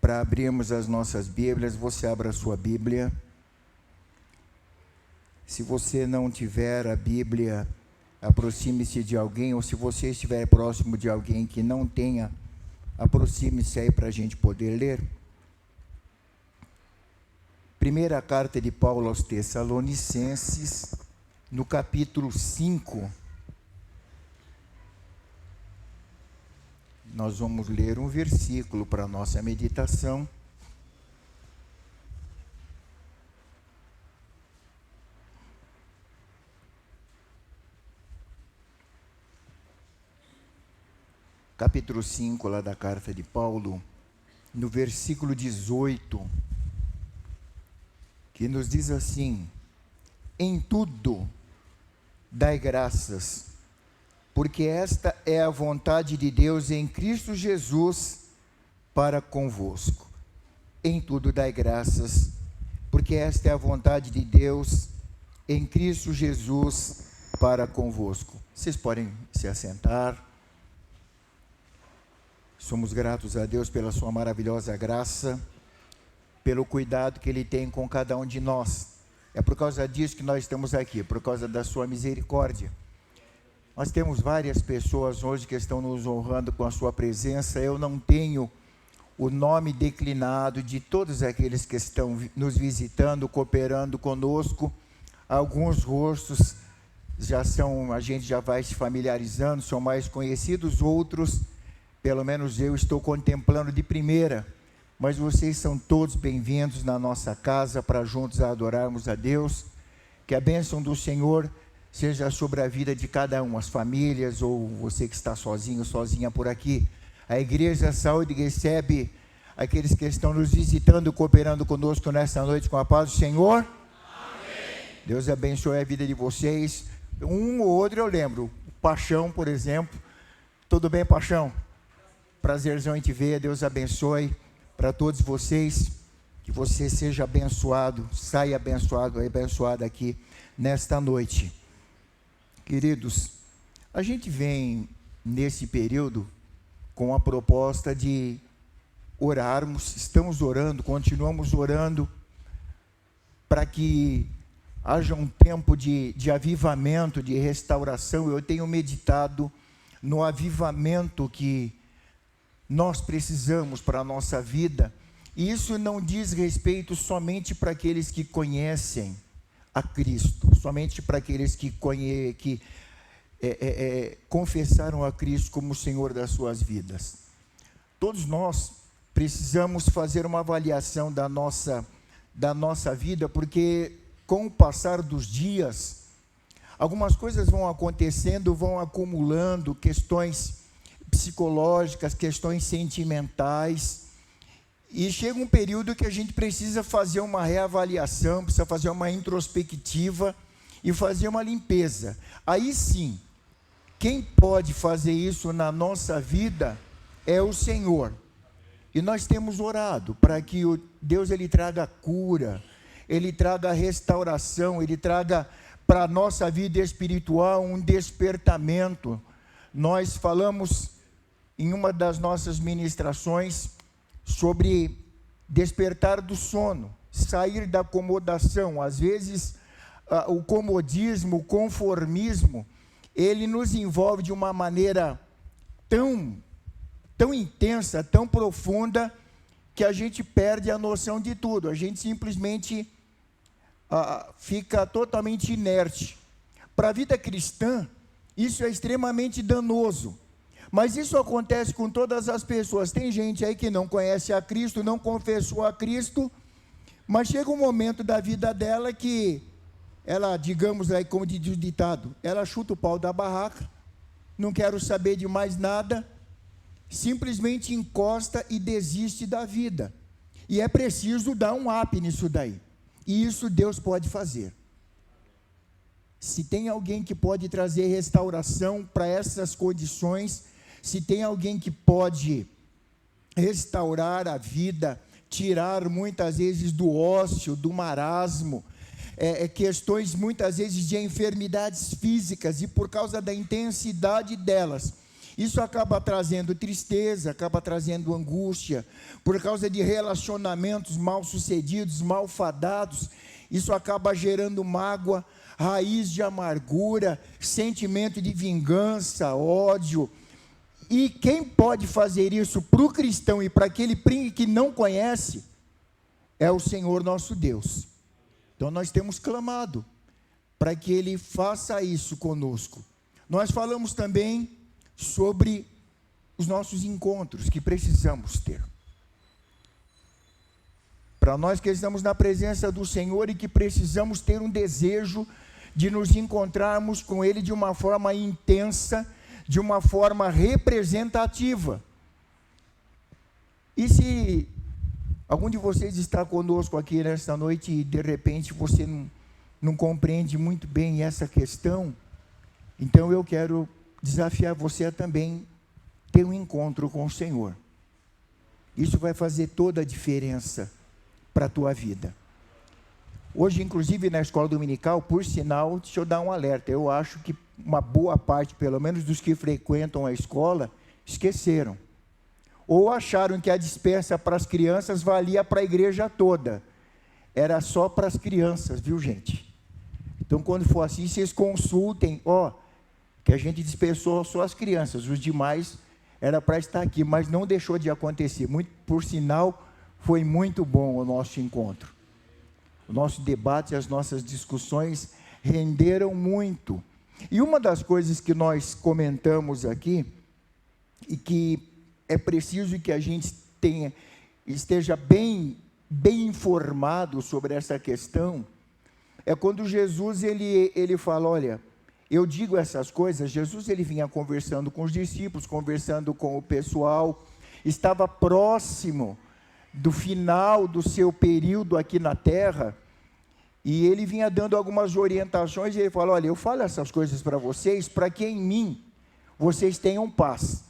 para abrirmos as nossas Bíblias. Você abra a sua Bíblia. Se você não tiver a Bíblia, aproxime-se de alguém, ou se você estiver próximo de alguém que não tenha, aproxime-se aí para a gente poder ler. Primeira carta de Paulo aos Tessalonicenses, no capítulo 5. Nós vamos ler um versículo para a nossa meditação. Capítulo 5, lá da carta de Paulo, no versículo 18, que nos diz assim: em tudo dai graças, porque esta é a vontade de Deus em Cristo Jesus para convosco. Em tudo dai graças, porque esta é a vontade de Deus em Cristo Jesus para convosco. Vocês podem se assentar. Somos gratos a Deus pela sua maravilhosa graça, pelo cuidado que Ele tem com cada um de nós. É por causa disso que nós estamos aqui, por causa da sua misericórdia. Nós temos várias pessoas hoje que estão nos honrando com a sua presença. Eu não tenho o nome declinado de todos aqueles que estão nos visitando, cooperando conosco. Alguns rostos a gente já vai se familiarizando, são mais conhecidos, outros, pelo menos eu estou contemplando de primeira. Mas vocês são todos bem-vindos na nossa casa para juntos adorarmos a Deus. Que a bênção do Senhor seja sobre a vida de cada um, as famílias, ou você que está sozinho, sozinha por aqui. A Igreja Saúde recebe aqueles que estão nos visitando, cooperando conosco nesta noite com a paz do Senhor. Amém. Deus abençoe a vida de vocês. Um ou outro eu lembro. O Paixão, por exemplo. Tudo bem, Paixão? Prazerzão em te ver. Deus abençoe para todos vocês. Que você seja abençoado, saia abençoado, abençoada aqui nesta noite. Queridos, a gente vem nesse período com a proposta de orarmos, estamos orando, continuamos orando, para que haja um tempo de avivamento, de restauração. Eu tenho meditado no avivamento que nós precisamos para a nossa vida, e isso não diz respeito somente para aqueles que conhecem a Cristo, somente para aqueles que confessaram a Cristo como o Senhor das suas vidas. Todos nós precisamos fazer uma avaliação da nossa vida, porque com o passar dos dias, algumas coisas vão acontecendo, vão acumulando questões psicológicas, questões sentimentais, e chega um período que a gente precisa fazer uma reavaliação, precisa fazer uma introspectiva e fazer uma limpeza. Aí sim, quem pode fazer isso na nossa vida é o Senhor. E nós temos orado para que Deus ele traga cura, Ele traga restauração, Ele traga para a nossa vida espiritual um despertamento. Nós falamos em uma das nossas ministrações sobre despertar do sono, sair da acomodação. Às vezes, o comodismo, o conformismo, ele nos envolve de uma maneira tão intensa, tão profunda, que a gente perde a noção de tudo. A gente simplesmente fica totalmente inerte. Para a vida cristã, isso é extremamente danoso. Mas isso acontece com todas as pessoas. Tem gente aí que não conhece a Cristo, não confessou a Cristo, mas chega um momento da vida dela que ela, digamos aí, como diz o ditado, ela chuta o pau da barraca, não quero saber de mais nada, simplesmente encosta e desiste da vida. E é preciso dar um up nisso daí. E isso Deus pode fazer. Se tem alguém que pode trazer restauração para essas condições, se tem alguém que pode restaurar a vida, tirar muitas vezes do ócio, do marasmo, questões muitas vezes de enfermidades físicas, e por causa da intensidade delas, Isso acaba trazendo tristeza, acaba trazendo angústia, por causa de relacionamentos mal sucedidos, malfadados. Isso acaba gerando mágoa, raiz de amargura, sentimento de vingança, ódio. E quem pode fazer isso para o cristão e para aquele que não conhece, é o Senhor nosso Deus. Então nós temos clamado para que Ele faça isso conosco. Nós falamos também sobre os nossos encontros que precisamos ter. Para nós que estamos na presença do Senhor e que precisamos ter um desejo de nos encontrarmos com Ele de uma forma intensa, de uma forma representativa. E se algum de vocês está conosco aqui nesta noite e de repente você não compreende muito bem essa questão, então eu quero desafiar você a também ter um encontro com o Senhor. Isso vai fazer toda a diferença para a tua vida. Hoje, inclusive, na escola dominical, por sinal, deixa eu dar um alerta, eu acho que uma boa parte, pelo menos dos que frequentam a escola, esqueceram. Ou acharam que a dispensa para as crianças valia para a igreja toda. Era só para as crianças, viu, gente? Então, quando for assim, vocês consultem, que a gente dispensou só as crianças, os demais era para estar aqui, mas não deixou de acontecer. Por sinal, foi muito bom o nosso encontro. O nosso debate, as nossas discussões renderam muito. E uma das coisas que nós comentamos aqui, e que é preciso que a gente esteja bem informado sobre essa questão, é quando Jesus ele fala, olha, eu digo essas coisas. Jesus ele vinha conversando com os discípulos, conversando com o pessoal, estava próximo do final do seu período aqui na terra, e ele vinha dando algumas orientações, e ele falou, olha, eu falo essas coisas para vocês, para que em mim vocês tenham paz.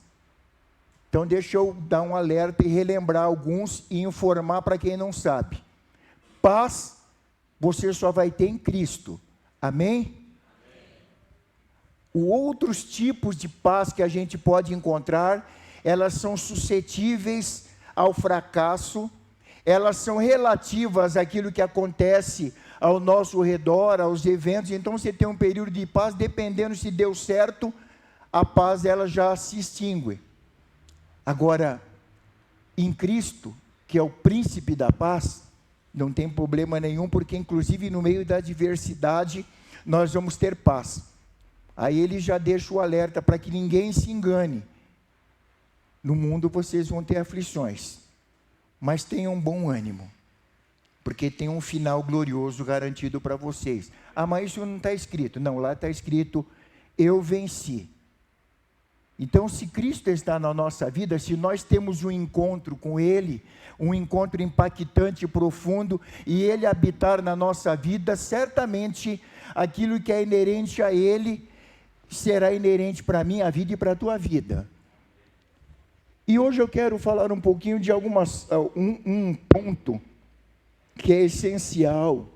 Então deixa eu dar um alerta e relembrar alguns e informar para quem não sabe. Paz você só vai ter em Cristo, amém? Outros tipos de paz que a gente pode encontrar, elas são suscetíveis ao fracasso, elas são relativas àquilo que acontece ao nosso redor, aos eventos. Então você tem um período de paz, dependendo se deu certo, a paz ela já se extingue. Agora, em Cristo, que é o príncipe da paz, não tem problema nenhum, porque inclusive no meio da adversidade, nós vamos ter paz. Aí ele já deixa o alerta para que ninguém se engane. No mundo vocês vão ter aflições, mas tenham bom ânimo, porque tem um final glorioso garantido para vocês. Mas isso não está escrito. Não, lá está escrito, eu venci. Então, se Cristo está na nossa vida, se nós temos um encontro com Ele, um encontro impactante e profundo, e Ele habitar na nossa vida, certamente aquilo que é inerente a Ele será inerente para a minha vida e para a tua vida. E hoje eu quero falar um pouquinho de um ponto que é essencial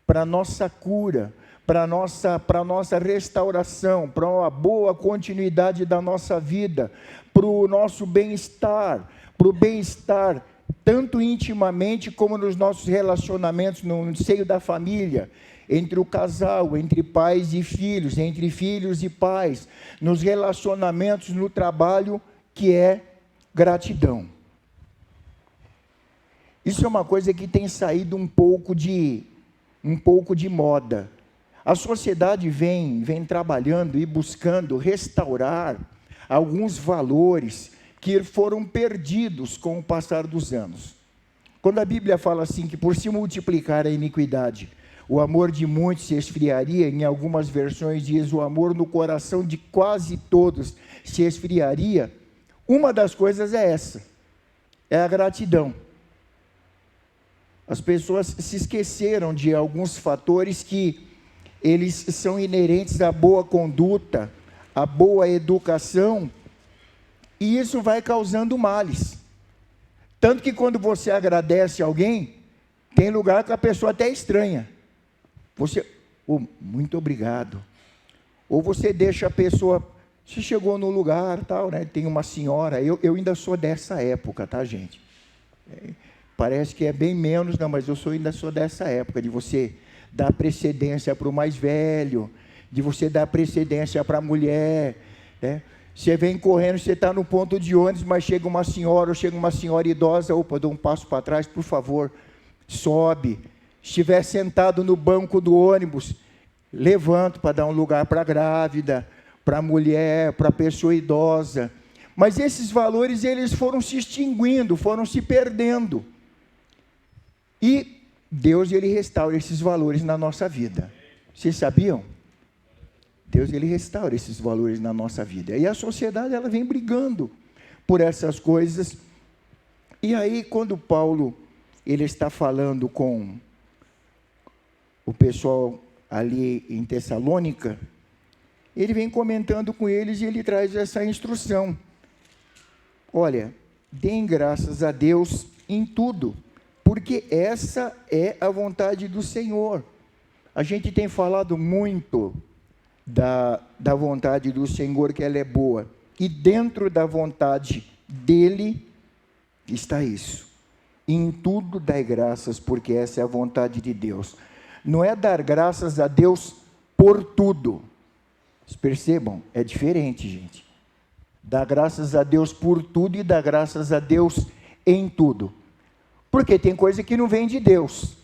para a nossa cura, para a nossa restauração, para uma boa continuidade da nossa vida, para o nosso bem-estar, para o bem-estar tanto intimamente como nos nossos relacionamentos no seio da família, entre o casal, entre pais e filhos, entre filhos e pais, nos relacionamentos, no trabalho, que é gratidão. Isso é uma coisa que tem saído um pouco de moda. A sociedade vem trabalhando e buscando restaurar alguns valores que foram perdidos com o passar dos anos. Quando a Bíblia fala assim, que por se multiplicar a iniquidade, o amor de muitos se esfriaria, em algumas versões diz, o amor no coração de quase todos se esfriaria, uma das coisas é essa, é a gratidão. As pessoas se esqueceram de alguns fatores que eles são inerentes à boa conduta, à boa educação, e isso vai causando males. Tanto que quando você agradece alguém, tem lugar que a pessoa até estranha. Você, muito obrigado. Ou você deixa a pessoa Você chegou no lugar, tal, né? Tem uma senhora, eu ainda sou dessa época, tá, gente? Parece que é bem menos, não, mas ainda sou dessa época, de você dar precedência para o mais velho, de você dar precedência para a mulher, né? Você vem correndo, você está no ponto de ônibus, mas chega uma senhora, ou chega uma senhora idosa, opa, dou um passo para trás, por favor, sobe. Estiver sentado no banco do ônibus, levanto para dar um lugar para a grávida, para a mulher, para a pessoa idosa. Mas esses valores, eles foram se extinguindo, foram se perdendo. E Deus, ele restaura esses valores na nossa vida. Vocês sabiam? Deus, ele restaura esses valores na nossa vida. E a sociedade, ela vem brigando por essas coisas. E aí, quando Paulo, ele está falando com o pessoal ali em Tessalônica, ele vem comentando com eles e ele traz essa instrução. Olha, deem graças a Deus em tudo, porque essa é a vontade do Senhor. A gente tem falado muito da vontade do Senhor, que ela é boa. E dentro da vontade dele está isso. Em tudo dai graças, porque essa é a vontade de Deus. Não é dar graças a Deus por tudo. Vocês percebam? É diferente, gente. Dar graças a Deus por tudo e dar graças a Deus em tudo. Porque tem coisa que não vem de Deus.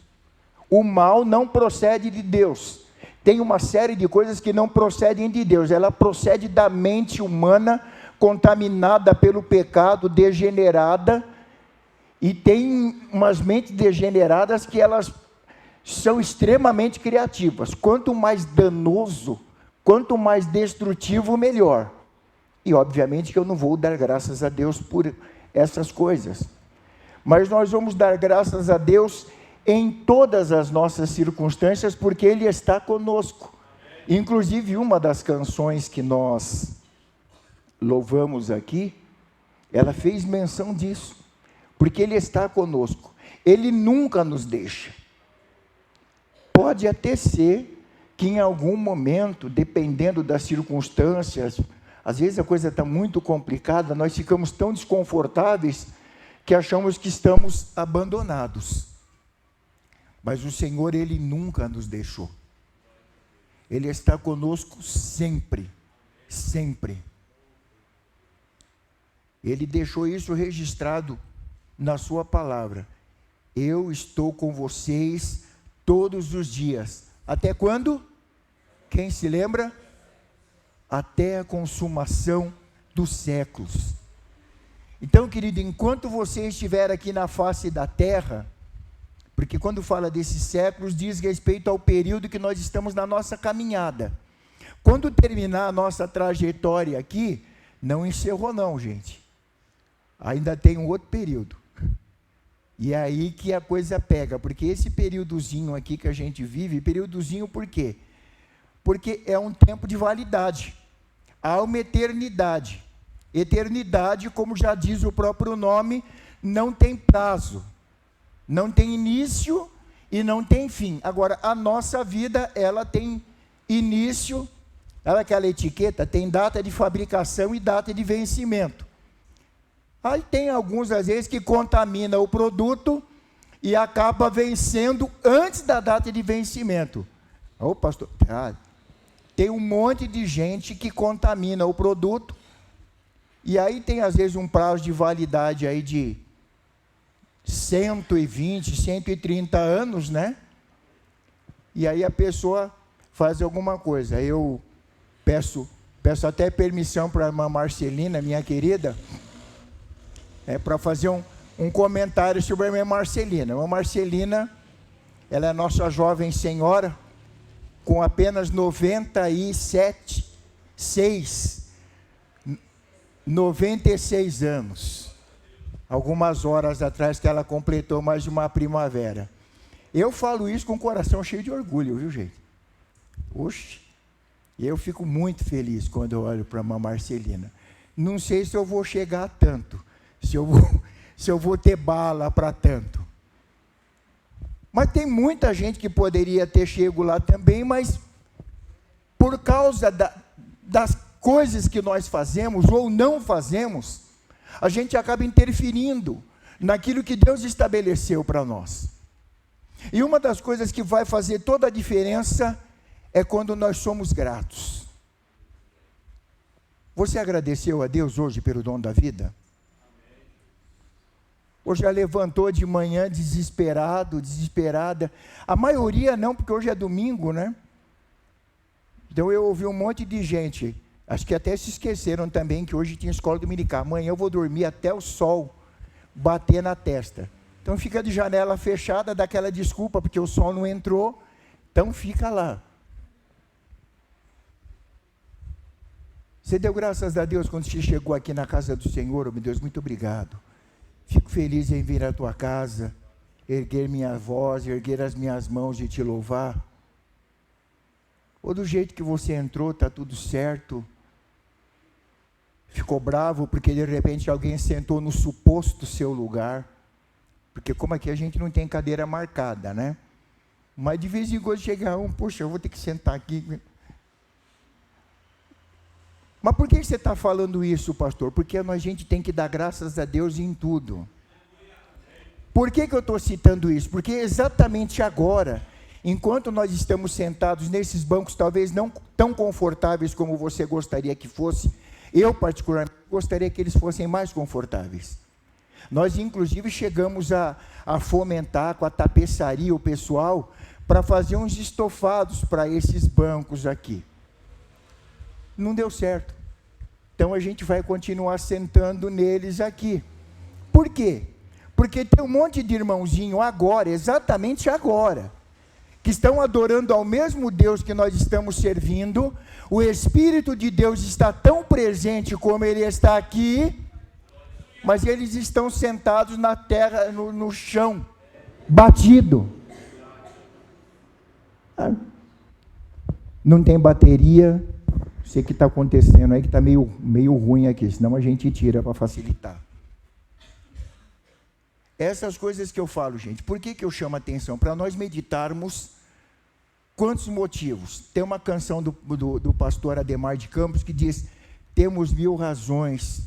O mal não procede de Deus. Tem uma série de coisas que não procedem de Deus. Ela procede da mente humana, contaminada pelo pecado, degenerada. E tem umas mentes degeneradas que elas são extremamente criativas. Quanto mais danoso, quanto mais destrutivo, melhor. E obviamente que eu não vou dar graças a Deus por essas coisas. Mas nós vamos dar graças a Deus em todas as nossas circunstâncias, porque Ele está conosco. Inclusive, uma das canções que nós louvamos aqui, ela fez menção disso, porque Ele está conosco. Ele nunca nos deixa. Pode até ser que em algum momento, dependendo das circunstâncias, às vezes a coisa está muito complicada, nós ficamos tão desconfortáveis que achamos que estamos abandonados. Mas o Senhor, Ele nunca nos deixou. Ele está conosco sempre, sempre. Ele deixou isso registrado na sua palavra. Eu estou com vocês todos os dias. Até quando? Quem se lembra? Até a consumação dos séculos. Então, querido, enquanto você estiver aqui na face da terra, porque quando fala desses séculos, diz respeito ao período que nós estamos na nossa caminhada. Quando terminar a nossa trajetória aqui, não encerrou não, gente. Ainda tem um outro período. E é aí que a coisa pega, porque esse períodozinho aqui que a gente vive, períodozinho por quê? Porque é um tempo de validade. Há uma eternidade. Eternidade, como já diz o próprio nome, não tem prazo. Não tem início e não tem fim. Agora, a nossa vida, ela tem início, ela, aquela etiqueta, tem data de fabricação e data de vencimento. Aí tem alguns, às vezes, que contamina o produto e acaba vencendo antes da data de vencimento. Ô, pastor, tem um monte de gente que contamina o produto e aí tem, às vezes, um prazo de validade aí de 120, 130 anos, né? E aí a pessoa faz alguma coisa. Eu peço até permissão para a irmã Marcelina, minha querida, para fazer um comentário sobre a irmã Marcelina. A irmã Marcelina, ela é nossa jovem senhora, com apenas 96 anos. Algumas horas atrás que ela completou mais de uma primavera. Eu falo isso com o coração cheio de orgulho, viu, gente? Oxe, eu fico muito feliz quando eu olho para a irmã Marcelina. Não sei se eu vou chegar a tanto, se eu vou ter bala para tanto. Mas tem muita gente que poderia ter chego lá também, mas por causa das coisas que nós fazemos ou não fazemos, a gente acaba interferindo naquilo que Deus estabeleceu para nós. E uma das coisas que vai fazer toda a diferença é quando nós somos gratos. Você agradeceu a Deus hoje pelo dom da vida? Ou já levantou de manhã desesperado, desesperada? A maioria não, porque hoje é domingo, né? Então eu ouvi um monte de gente, acho que até se esqueceram também que hoje tinha escola dominical. Amanhã eu vou dormir até o sol bater na testa. Então fica de janela fechada, dá aquela desculpa porque o sol não entrou, então fica lá. Você deu graças a Deus quando você chegou aqui na casa do Senhor? Oh, meu Deus, muito obrigado. Fico feliz em vir à tua casa, erguer minha voz, erguer as minhas mãos e te louvar. Ou do jeito que você entrou, está tudo certo? Ficou bravo porque de repente alguém sentou no suposto seu lugar? Porque como aqui a gente não tem cadeira marcada, né? Mas de vez em quando chega poxa, eu vou ter que sentar aqui. Mas por que você está falando isso, pastor? Porque a gente tem que dar graças a Deus em tudo. Por que eu estou citando isso? Porque exatamente agora, enquanto nós estamos sentados nesses bancos, talvez não tão confortáveis como você gostaria que fosse, eu particularmente gostaria que eles fossem mais confortáveis. Nós inclusive chegamos a fomentar com a tapeçaria o pessoal para fazer uns estofados para esses bancos aqui. Não deu certo. Então a gente vai continuar sentando neles aqui. Por quê? Porque tem um monte de irmãozinho agora, exatamente agora, que estão adorando ao mesmo Deus que nós estamos servindo. O Espírito de Deus está tão presente como Ele está aqui, mas eles estão sentados na terra, no chão, batido. Não tem bateria. Sei que está acontecendo aí, que está meio ruim aqui, senão a gente tira para facilitar. Essas coisas que eu falo, gente, por que eu chamo a atenção? Para nós meditarmos quantos motivos. Tem uma canção do pastor Ademar de Campos que diz: temos 1000 razões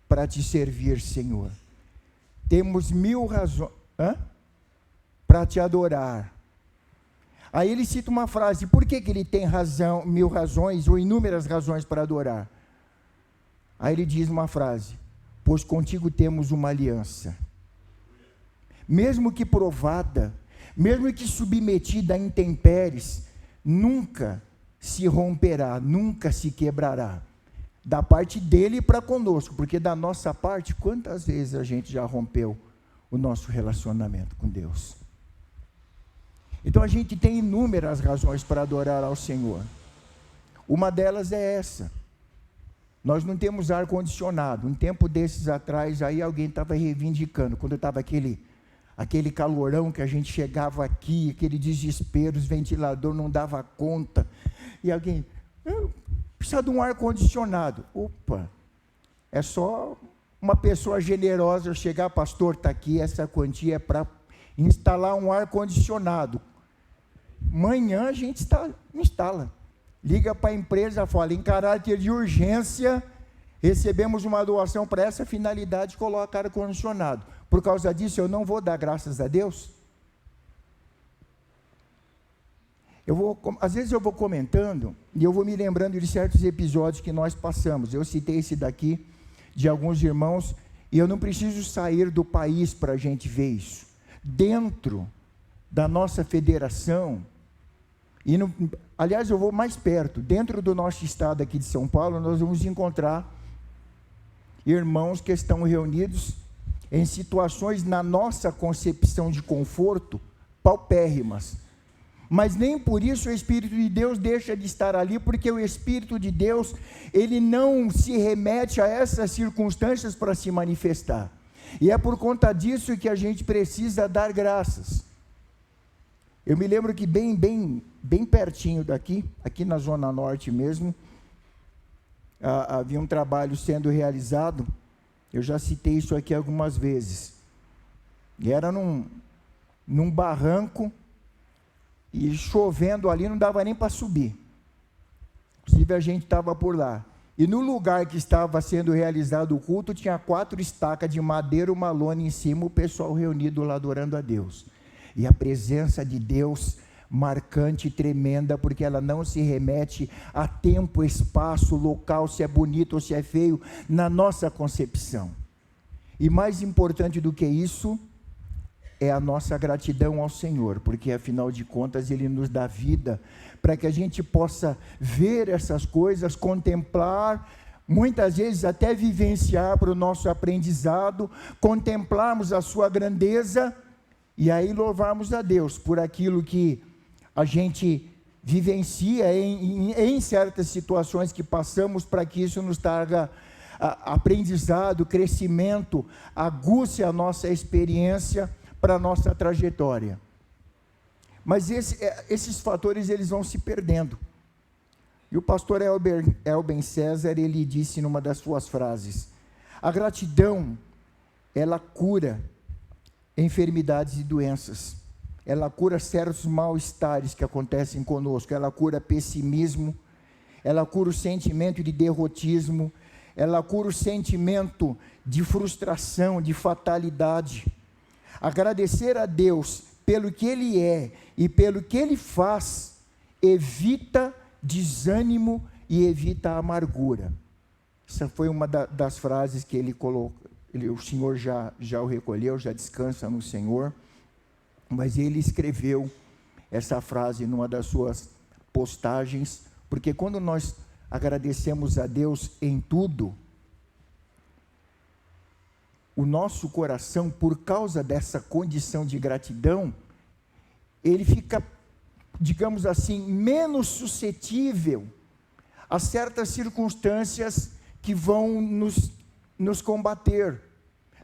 para te servir, Senhor. Temos 1000 razões para te adorar. Aí ele cita uma frase: por que ele tem 1000 razões ou inúmeras razões para adorar? Aí ele diz uma frase: pois contigo temos uma aliança. Mesmo que provada, mesmo que submetida a intempéries, nunca se romperá, nunca se quebrará. Da parte dele para conosco, porque da nossa parte, quantas vezes a gente já rompeu o nosso relacionamento com Deus? Então a gente tem inúmeras razões para adorar ao Senhor. Uma delas é essa: nós não temos ar-condicionado. Um tempo desses atrás, aí alguém estava reivindicando, quando estava aquele calorão que a gente chegava aqui, aquele desespero, os ventiladores não davam conta, e alguém, precisa de um ar-condicionado. Opa, é só uma pessoa generosa chegar: pastor, está aqui, essa quantia é para instalar um ar-condicionado. Amanhã a gente instala. Liga para a empresa, fala: em caráter de urgência, recebemos uma doação para essa finalidade, coloca ar-condicionado. Por causa disso, eu não vou dar graças a Deus? Às vezes eu vou comentando, e eu vou me lembrando de certos episódios que nós passamos. Eu citei esse daqui, de alguns irmãos, e eu não preciso sair do país para a gente ver isso. Dentro da nossa federação, aliás, eu vou mais perto, dentro do nosso estado aqui de São Paulo, nós vamos encontrar irmãos que estão reunidos em situações, na nossa concepção de conforto, paupérrimas. Mas nem por isso o Espírito de Deus deixa de estar ali, porque o Espírito de Deus, ele não se remete a essas circunstâncias para se manifestar. E é por conta disso que a gente precisa dar graças. Eu me lembro que bem pertinho daqui, aqui na Zona Norte mesmo, havia um trabalho sendo realizado. Eu já citei isso aqui algumas vezes. E era num barranco, e chovendo ali, não dava nem para subir. Inclusive a gente estava por lá. E no lugar que estava sendo realizado o culto, tinha 4 estacas de madeira, uma lona em cima, o pessoal reunido lá adorando a Deus. E a presença de Deus marcante e tremenda, porque ela não se remete a tempo, espaço, local, se é bonito ou se é feio, na nossa concepção. E mais importante do que isso, é a nossa gratidão ao Senhor, porque afinal de contas Ele nos dá vida, para que a gente possa ver essas coisas, contemplar, muitas vezes até vivenciar para o nosso aprendizado, contemplarmos a sua grandeza, e aí louvarmos a Deus por aquilo que a gente vivencia em certas situações que passamos, para que isso nos traga aprendizado, crescimento, aguce a nossa experiência para a nossa trajetória. Mas esses fatores, eles vão se perdendo. E o pastor Elben César, ele disse numa das suas frases: a gratidão, ela cura enfermidades e doenças, ela cura certos mal-estares que acontecem conosco, ela cura pessimismo, ela cura o sentimento de derrotismo, ela cura o sentimento de frustração, de fatalidade. Agradecer a Deus pelo que Ele é e pelo que Ele faz, evita desânimo e evita a amargura. Essa foi uma das frases que ele colocou. O Senhor já o recolheu, já descansa no Senhor, mas ele escreveu essa frase numa das suas postagens, porque quando nós agradecemos a Deus em tudo, o nosso coração, por causa dessa condição de gratidão, ele fica, digamos assim, menos suscetível a certas circunstâncias que vão nos combater.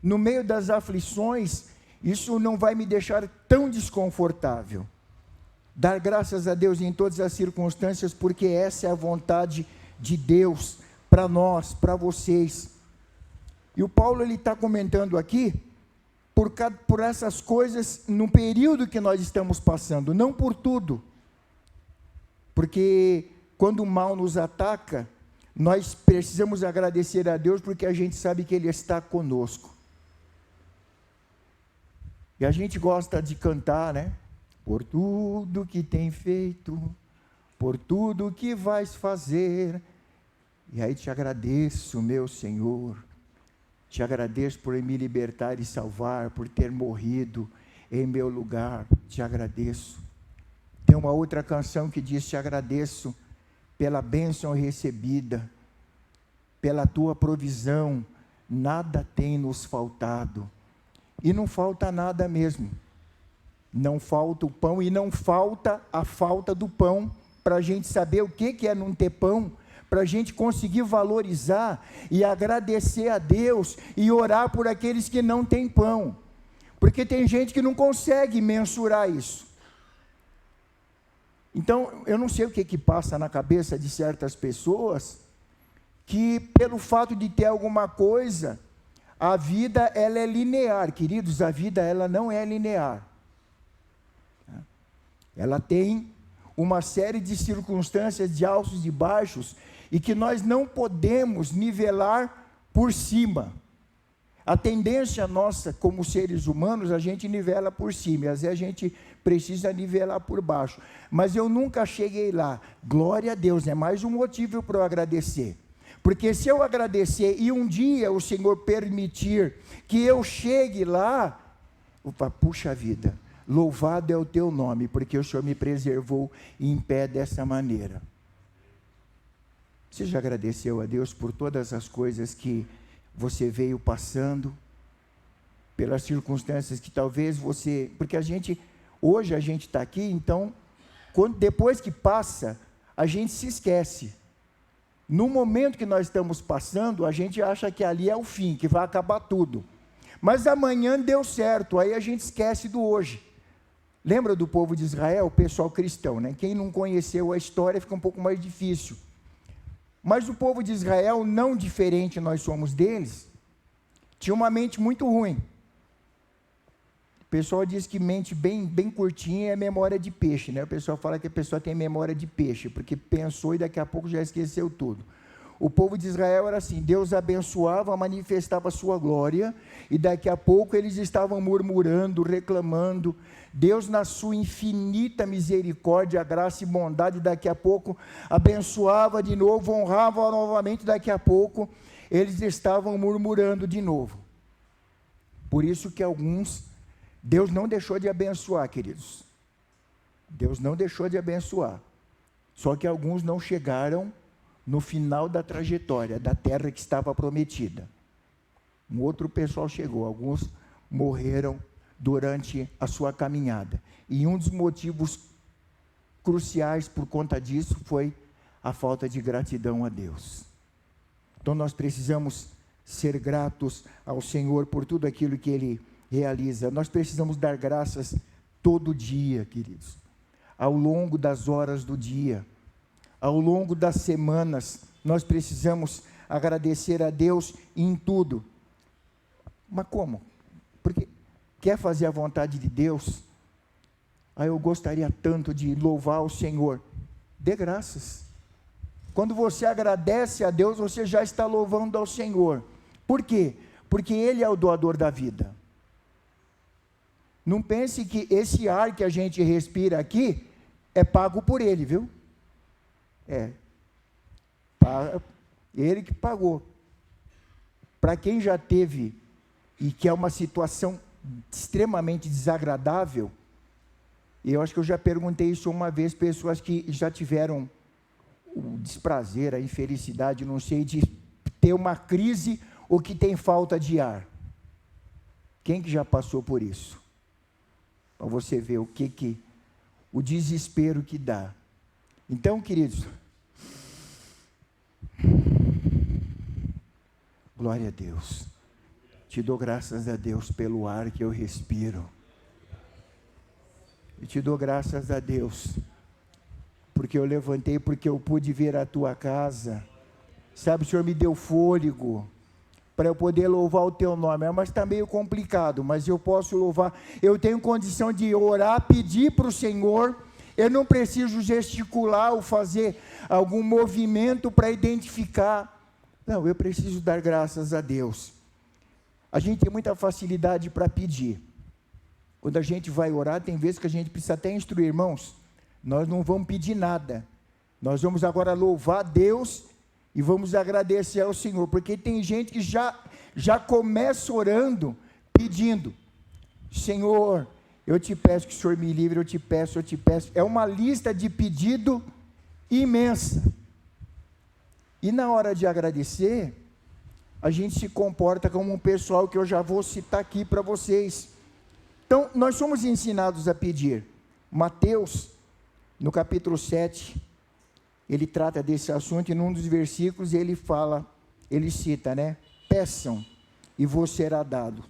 No meio das aflições, isso não vai me deixar tão desconfortável. Dar graças a Deus em todas as circunstâncias, porque essa é a vontade de Deus para nós, para vocês. E o Paulo, ele está comentando aqui, por essas coisas, no período que nós estamos passando, não por tudo. Porque quando o mal nos ataca, nós precisamos agradecer a Deus, porque a gente sabe que Ele está conosco. E a gente gosta de cantar, né? Por tudo que tem feito, por tudo que vais fazer. E aí te agradeço, meu Senhor. Te agradeço por me libertar e salvar, por ter morrido em meu lugar. Te agradeço. Tem uma outra canção que diz: te agradeço pela bênção recebida, pela tua provisão, nada tem nos faltado. E não falta nada mesmo. Não falta o pão e não falta a falta do pão, para a gente saber o que é não ter pão, para a gente conseguir valorizar e agradecer a Deus e orar por aqueles que não têm pão, porque tem gente que não consegue mensurar isso. Então, eu não sei o que passa na cabeça de certas pessoas, que pelo fato de ter alguma coisa, a vida ela é linear. Queridos, a vida ela não é linear. Ela tem uma série de circunstâncias, de altos e baixos, e que nós não podemos nivelar por cima. A tendência nossa, como seres humanos, a gente nivela por cima, e às vezes a gente precisa nivelar por baixo. Mas eu nunca cheguei lá. Glória a Deus, é mais um motivo para eu agradecer. Porque se eu agradecer e um dia o Senhor permitir que eu chegue lá, puxa vida, louvado é o teu nome, porque o Senhor me preservou em pé dessa maneira. Você já agradeceu a Deus por todas as coisas que você veio passando, pelas circunstâncias que talvez você... Porque hoje a gente está aqui, então, depois que passa, a gente se esquece. No momento que nós estamos passando, a gente acha que ali é o fim, que vai acabar tudo. Mas amanhã deu certo, aí a gente esquece do hoje. Lembra do povo de Israel, o pessoal cristão, né? Quem não conheceu a história fica um pouco mais difícil. Mas o povo de Israel, não diferente nós somos deles, tinha uma mente muito ruim. O pessoal diz que mente bem curtinha é memória de peixe, né? O pessoal fala que a pessoa tem memória de peixe, porque pensou e daqui a pouco já esqueceu tudo. O povo de Israel era assim, Deus abençoava, manifestava a sua glória, e daqui a pouco eles estavam murmurando, reclamando. Deus, na sua infinita misericórdia, graça e bondade, daqui a pouco abençoava de novo, honrava novamente, daqui a pouco eles estavam murmurando de novo. Por isso que alguns, Deus não deixou de abençoar, queridos. Deus não deixou de abençoar. Só que alguns não chegaram no final da trajetória, da terra que estava prometida. Um outro pessoal chegou, alguns morreram durante a sua caminhada. E um dos motivos cruciais por conta disso foi a falta de gratidão a Deus. Então nós precisamos ser gratos ao Senhor por tudo aquilo que Ele realiza. Nós precisamos dar graças todo dia, queridos. Ao longo das horas do dia, ao longo das semanas, nós precisamos agradecer a Deus em tudo. Mas como? Porque quer fazer a vontade de Deus? Eu gostaria tanto de louvar o Senhor. Dê graças. Quando você agradece a Deus, você já está louvando ao Senhor. Por quê? Porque Ele é o doador da vida. Não pense que esse ar que a gente respira aqui é pago por Ele, viu? Ele que pagou. Para quem já teve, e que é uma situação extremamente desagradável, e eu acho que eu já perguntei isso uma vez, pessoas que já tiveram o desprazer, a infelicidade, não sei, de ter uma crise ou que tem falta de ar. Quem que já passou por isso? Para você ver o desespero que dá. Então, queridos, glória a Deus. Te dou graças a Deus pelo ar que eu respiro. E te dou graças a Deus, porque eu levantei, porque eu pude vir à tua casa. Sabe, o Senhor me deu fôlego para eu poder louvar o teu nome. Mas está meio complicado, mas eu posso louvar. Eu tenho condição de orar, pedir para o Senhor. Eu não preciso gesticular ou fazer algum movimento para identificar. Não, eu preciso dar graças a Deus. A gente tem muita facilidade para pedir. Quando a gente vai orar, tem vezes que a gente precisa até instruir, irmãos, nós não vamos pedir nada. Nós vamos agora louvar a Deus e vamos agradecer ao Senhor, porque tem gente que já começa orando, pedindo, Senhor, eu te peço que o Senhor me livre, eu te peço. É uma lista de pedido imensa. E na hora de agradecer, a gente se comporta como um pessoal que eu já vou citar aqui para vocês. Então, nós somos ensinados a pedir. Mateus, no capítulo 7, ele trata desse assunto, e num dos versículos ele cita, né? Peçam e vos será dado.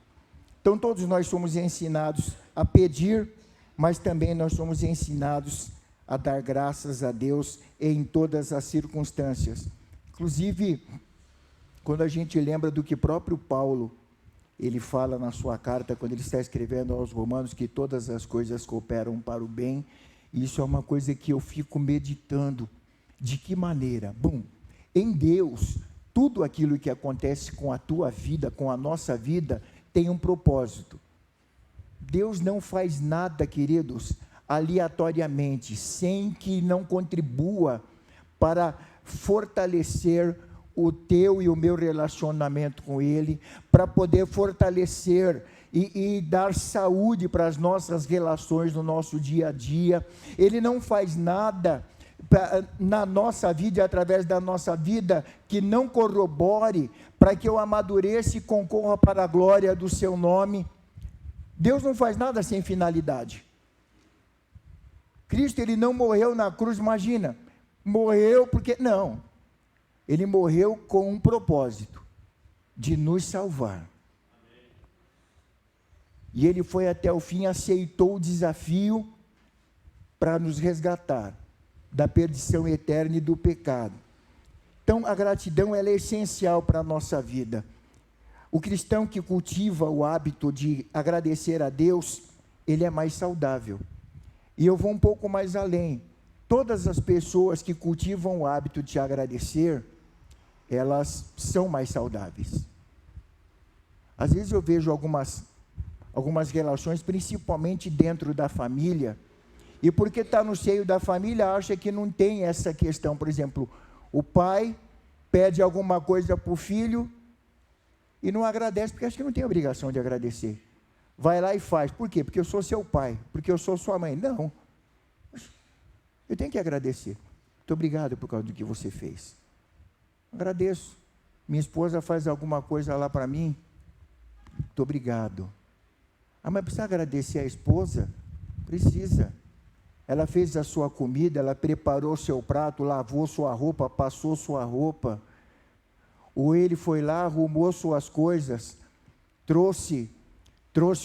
Então, todos nós somos ensinados a pedir, mas também nós somos ensinados a dar graças a Deus em todas as circunstâncias. Inclusive, quando a gente lembra do que próprio Paulo, ele fala na sua carta, quando ele está escrevendo aos Romanos, que todas as coisas cooperam para o bem, isso é uma coisa que eu fico meditando. De que maneira? Bom, em Deus, tudo aquilo que acontece com a tua vida, com a nossa vida, tem um propósito. Deus não faz nada, queridos, aleatoriamente, sem que não contribua para fortalecer o teu e o meu relacionamento com Ele, para poder fortalecer e dar saúde para as nossas relações no nosso dia a dia. Ele não faz nada na nossa vida e através da nossa vida que não corrobore para que eu amadureça e concorra para a glória do seu nome. Deus não faz nada sem finalidade. Cristo, ele não morreu na cruz, imagina, morreu porque, não, ele morreu com um propósito, de nos salvar. E ele foi até o fim, aceitou o desafio para nos resgatar da perdição eterna e do pecado. Então, a gratidão, ela é essencial para a nossa vida. O cristão que cultiva o hábito de agradecer a Deus, ele é mais saudável. E eu vou um pouco mais além. Todas as pessoas que cultivam o hábito de agradecer, elas são mais saudáveis. Às vezes eu vejo algumas relações, principalmente dentro da família, e porque está no seio da família, acha que não tem essa questão. Por exemplo, o pai pede alguma coisa para o filho e não agradece, porque acha que não tem obrigação de agradecer. Vai lá e faz. Por quê? Porque eu sou seu pai, porque eu sou sua mãe. Não. Eu tenho que agradecer. Muito obrigado por causa do que você fez. Agradeço. Minha esposa faz alguma coisa lá para mim. Muito obrigado. Ah, mas precisa agradecer a esposa? Precisa. Ela fez a sua comida, ela preparou o seu prato, lavou sua roupa, passou sua roupa. Ou ele foi lá, arrumou suas coisas, trouxe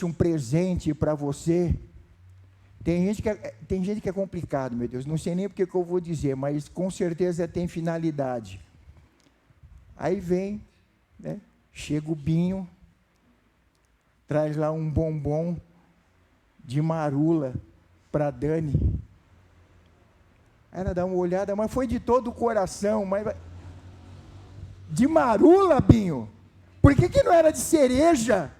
um presente para você. Tem gente que é complicado, meu Deus, não sei nem porque que eu vou dizer, mas com certeza tem finalidade. Aí vem, né, chega o Binho, traz lá um bombom de marula para Dani. Ela dá uma olhada, mas foi de todo o coração. Mas de marula, Binho? Por que não era de cereja?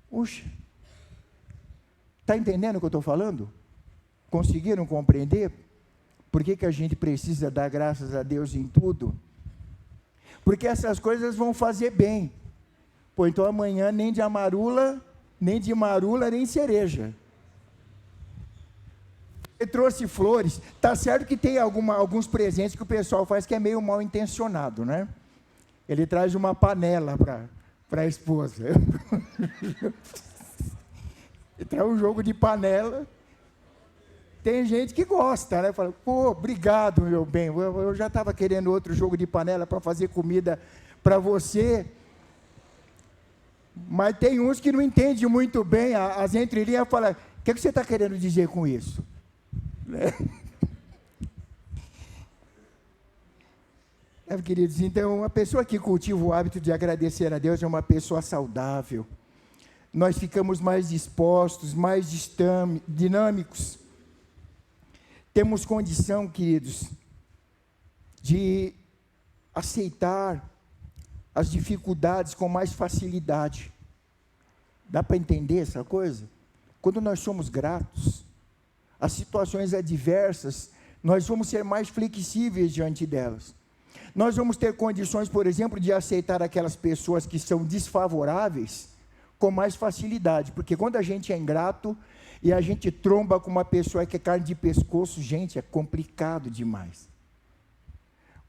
Puxa, está entendendo o que eu estou falando? Conseguiram compreender? Por que a gente precisa dar graças a Deus em tudo? Porque essas coisas vão fazer bem. Pô, então amanhã nem de marula, nem cereja. Ele trouxe flores. Tá certo que tem alguns presentes que o pessoal faz que é meio mal intencionado, né? Ele traz uma panela para a esposa. Ele traz um jogo de panela. Tem gente que gosta, né? Fala, pô, obrigado, meu bem. Eu já estava querendo outro jogo de panela para fazer comida para você. Mas tem uns que não entendem muito bem as entrelinhas. Falam, o que você está querendo dizer com isso? Queridos, então, uma pessoa que cultiva o hábito de agradecer a Deus é uma pessoa saudável. Nós ficamos mais dispostos, mais dinâmicos. Temos condição, queridos, de aceitar as dificuldades com mais facilidade. Dá para entender essa coisa? Quando nós somos gratos, as situações adversas, nós vamos ser mais flexíveis diante delas. Nós vamos ter condições, por exemplo, de aceitar aquelas pessoas que são desfavoráveis com mais facilidade, porque quando a gente é ingrato e a gente tromba com uma pessoa que é carne de pescoço, gente, é complicado demais.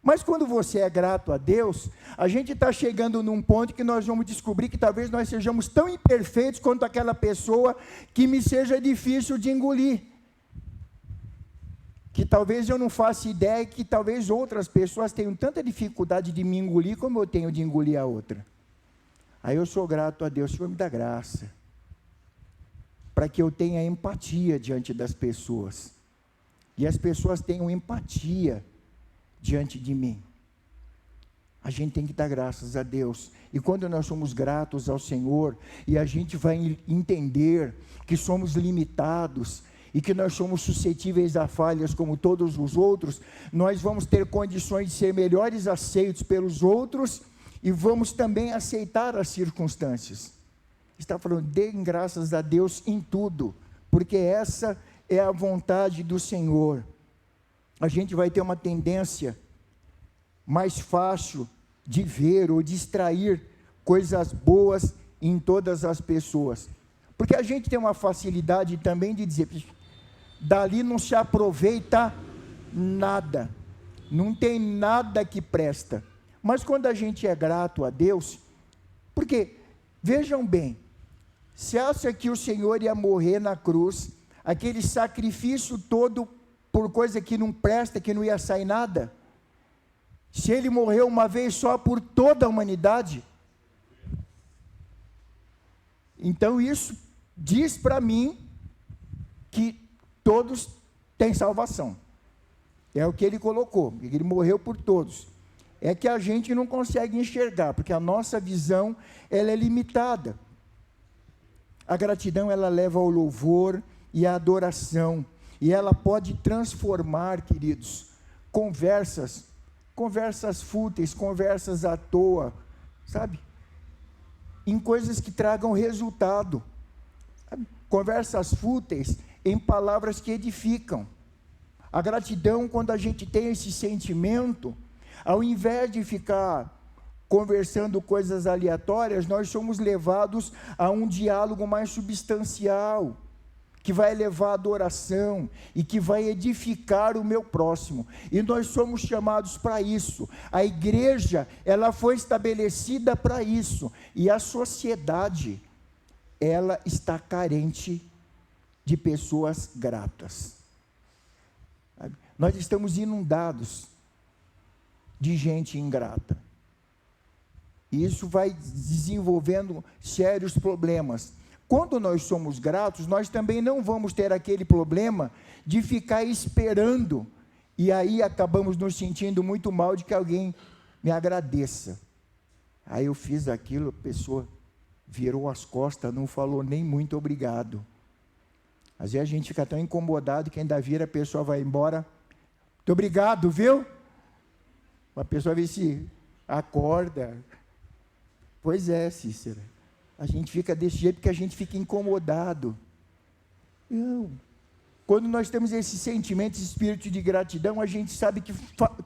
Mas quando você é grato a Deus, a gente está chegando num ponto que nós vamos descobrir que talvez nós sejamos tão imperfeitos quanto aquela pessoa que me seja difícil de engolir. Que talvez eu não faça ideia que talvez outras pessoas tenham tanta dificuldade de me engolir como eu tenho de engolir a outra. Aí eu sou grato a Deus, Senhor me dá graça, para que eu tenha empatia diante das pessoas, e as pessoas tenham empatia diante de mim. A gente tem que dar graças a Deus, e quando nós somos gratos ao Senhor, e a gente vai entender que somos limitados, e que nós somos suscetíveis a falhas como todos os outros, nós vamos ter condições de ser melhores aceitos pelos outros, e vamos também aceitar as circunstâncias. Está falando, deem graças a Deus em tudo, porque essa é a vontade do Senhor. A gente vai ter uma tendência mais fácil de ver ou de extrair coisas boas em todas as pessoas, porque a gente tem uma facilidade também de dizer, dali não se aproveita nada, não tem nada que presta. Mas quando a gente é grato a Deus, porque, vejam bem, se acha que o Senhor ia morrer na cruz, aquele sacrifício todo por coisa que não presta, que não ia sair nada, se ele morreu uma vez só por toda a humanidade, então isso diz para mim que todos têm salvação. É o que ele colocou, ele morreu por todos. É que a gente não consegue enxergar, porque a nossa visão, ela é limitada. A gratidão, ela leva ao louvor e à adoração, e ela pode transformar, queridos, conversas fúteis, conversas à toa, sabe? Em coisas que tragam resultado, sabe? Conversas fúteis em palavras que edificam. A gratidão, quando a gente tem esse sentimento, ao invés de ficar conversando coisas aleatórias, nós somos levados a um diálogo mais substancial, que vai levar à adoração e que vai edificar o meu próximo. E nós somos chamados para isso. A igreja, ela foi estabelecida para isso. E a sociedade, ela está carente de pessoas gratas. Nós estamos inundados de gente ingrata. E isso vai desenvolvendo sérios problemas. Quando nós somos gratos, nós também não vamos ter aquele problema de ficar esperando, e aí acabamos nos sentindo muito mal de que alguém me agradeça. Aí eu fiz aquilo, a pessoa virou as costas, não falou nem muito obrigado. Às vezes a gente fica tão incomodado que ainda vira, a pessoa vai embora, muito obrigado, viu? A pessoa vê se acorda. Pois é, Cícera. A gente fica desse jeito porque a gente fica incomodado. Não. Quando nós temos esse sentimento, esse espírito de gratidão, a gente sabe que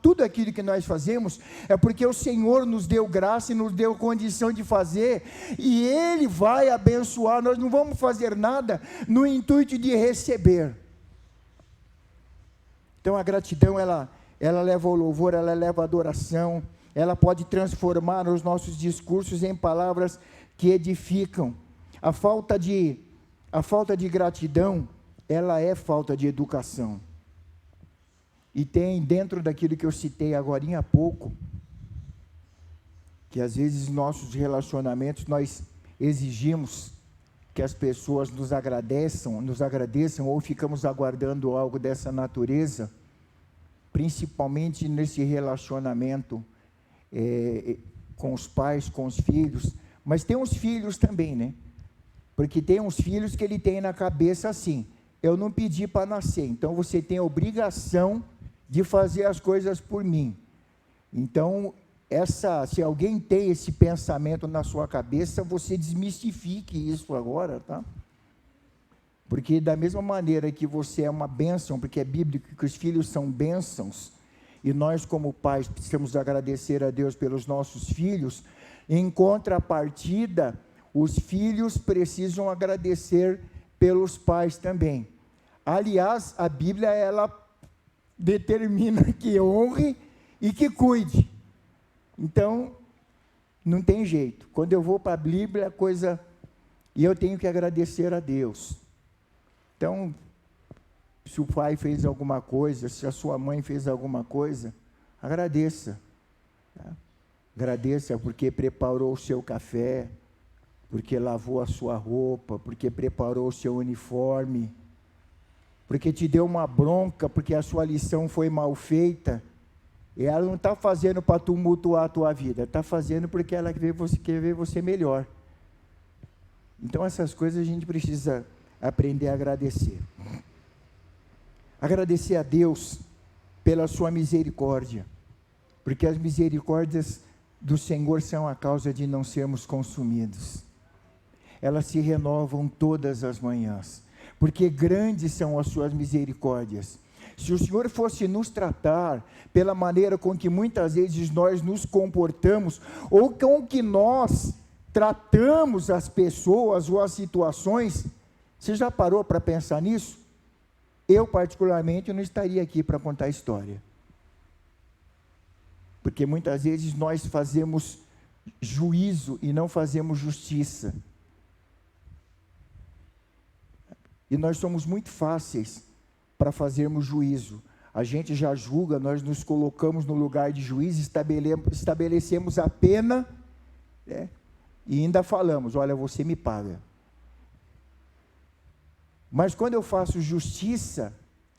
tudo aquilo que nós fazemos é porque o Senhor nos deu graça e nos deu condição de fazer, e Ele vai abençoar. Nós não vamos fazer nada no intuito de receber. Então a gratidão, ela leva ao louvor, ela leva à adoração, ela pode transformar os nossos discursos em palavras que edificam. A falta de gratidão, ela é falta de educação. E tem dentro daquilo que eu citei agorinha há pouco, que às vezes nossos relacionamentos nós exigimos que as pessoas nos agradeçam ou ficamos aguardando algo dessa natureza, principalmente nesse relacionamento com os pais, com os filhos. Mas tem uns filhos também, né? Porque tem uns filhos que ele tem na cabeça assim: eu não pedi para nascer, então você tem a obrigação de fazer as coisas por mim. Então, se alguém tem esse pensamento na sua cabeça, você desmistifique isso agora, tá? Porque da mesma maneira que você é uma bênção, porque é bíblico que os filhos são bênçãos, e nós como pais precisamos agradecer a Deus pelos nossos filhos, em contrapartida, os filhos precisam agradecer pelos pais também. Aliás, a Bíblia, ela determina que honre e que cuide. Então, não tem jeito. Quando eu vou para a Bíblia, e eu tenho que agradecer a Deus. Então, se o pai fez alguma coisa, se a sua mãe fez alguma coisa, agradeça. Tá? Agradeça porque preparou o seu café, porque lavou a sua roupa, porque preparou o seu uniforme, porque te deu uma bronca, porque a sua lição foi mal feita. E ela não está fazendo para tumultuar a tua vida, está fazendo porque ela quer ver você melhor. Então essas coisas a gente precisa aprender a agradecer. Agradecer a Deus pela sua misericórdia, porque as misericórdias do Senhor são a causa de não sermos consumidos. Elas se renovam todas as manhãs, porque grandes são as suas misericórdias. Se o Senhor fosse nos tratar pela maneira com que muitas vezes nós nos comportamos, ou com que nós tratamos as pessoas ou as situações, você já parou para pensar nisso? Eu, particularmente, não estaria aqui para contar a história. Porque muitas vezes nós fazemos juízo e não fazemos justiça. E nós somos muito fáceis para fazermos juízo. A gente já julga, nós nos colocamos no lugar de juiz, estabelecemos a pena, né, e ainda falamos: olha, você me paga. Mas quando eu faço justiça,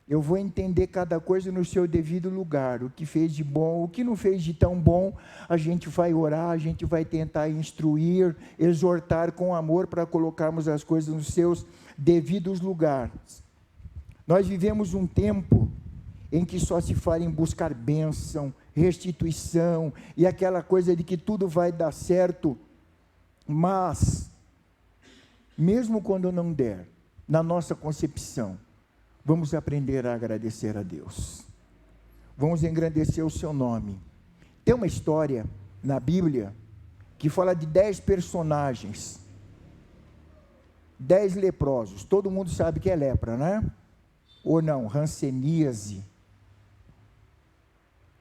eu vou entender cada coisa no seu devido lugar, o que fez de bom, o que não fez de tão bom, a gente vai orar, a gente vai tentar instruir, exortar com amor para colocarmos as coisas nos seus devidos lugares. Nós vivemos um tempo em que só se fala em buscar bênção, restituição, e aquela coisa de que tudo vai dar certo, mas, mesmo quando não der, na nossa concepção, vamos aprender a agradecer a Deus, vamos engrandecer o seu nome. Tem uma história na Bíblia, que fala de 10 personagens, 10 leprosos, todo mundo sabe que é lepra, né? Ou não, hanseníase,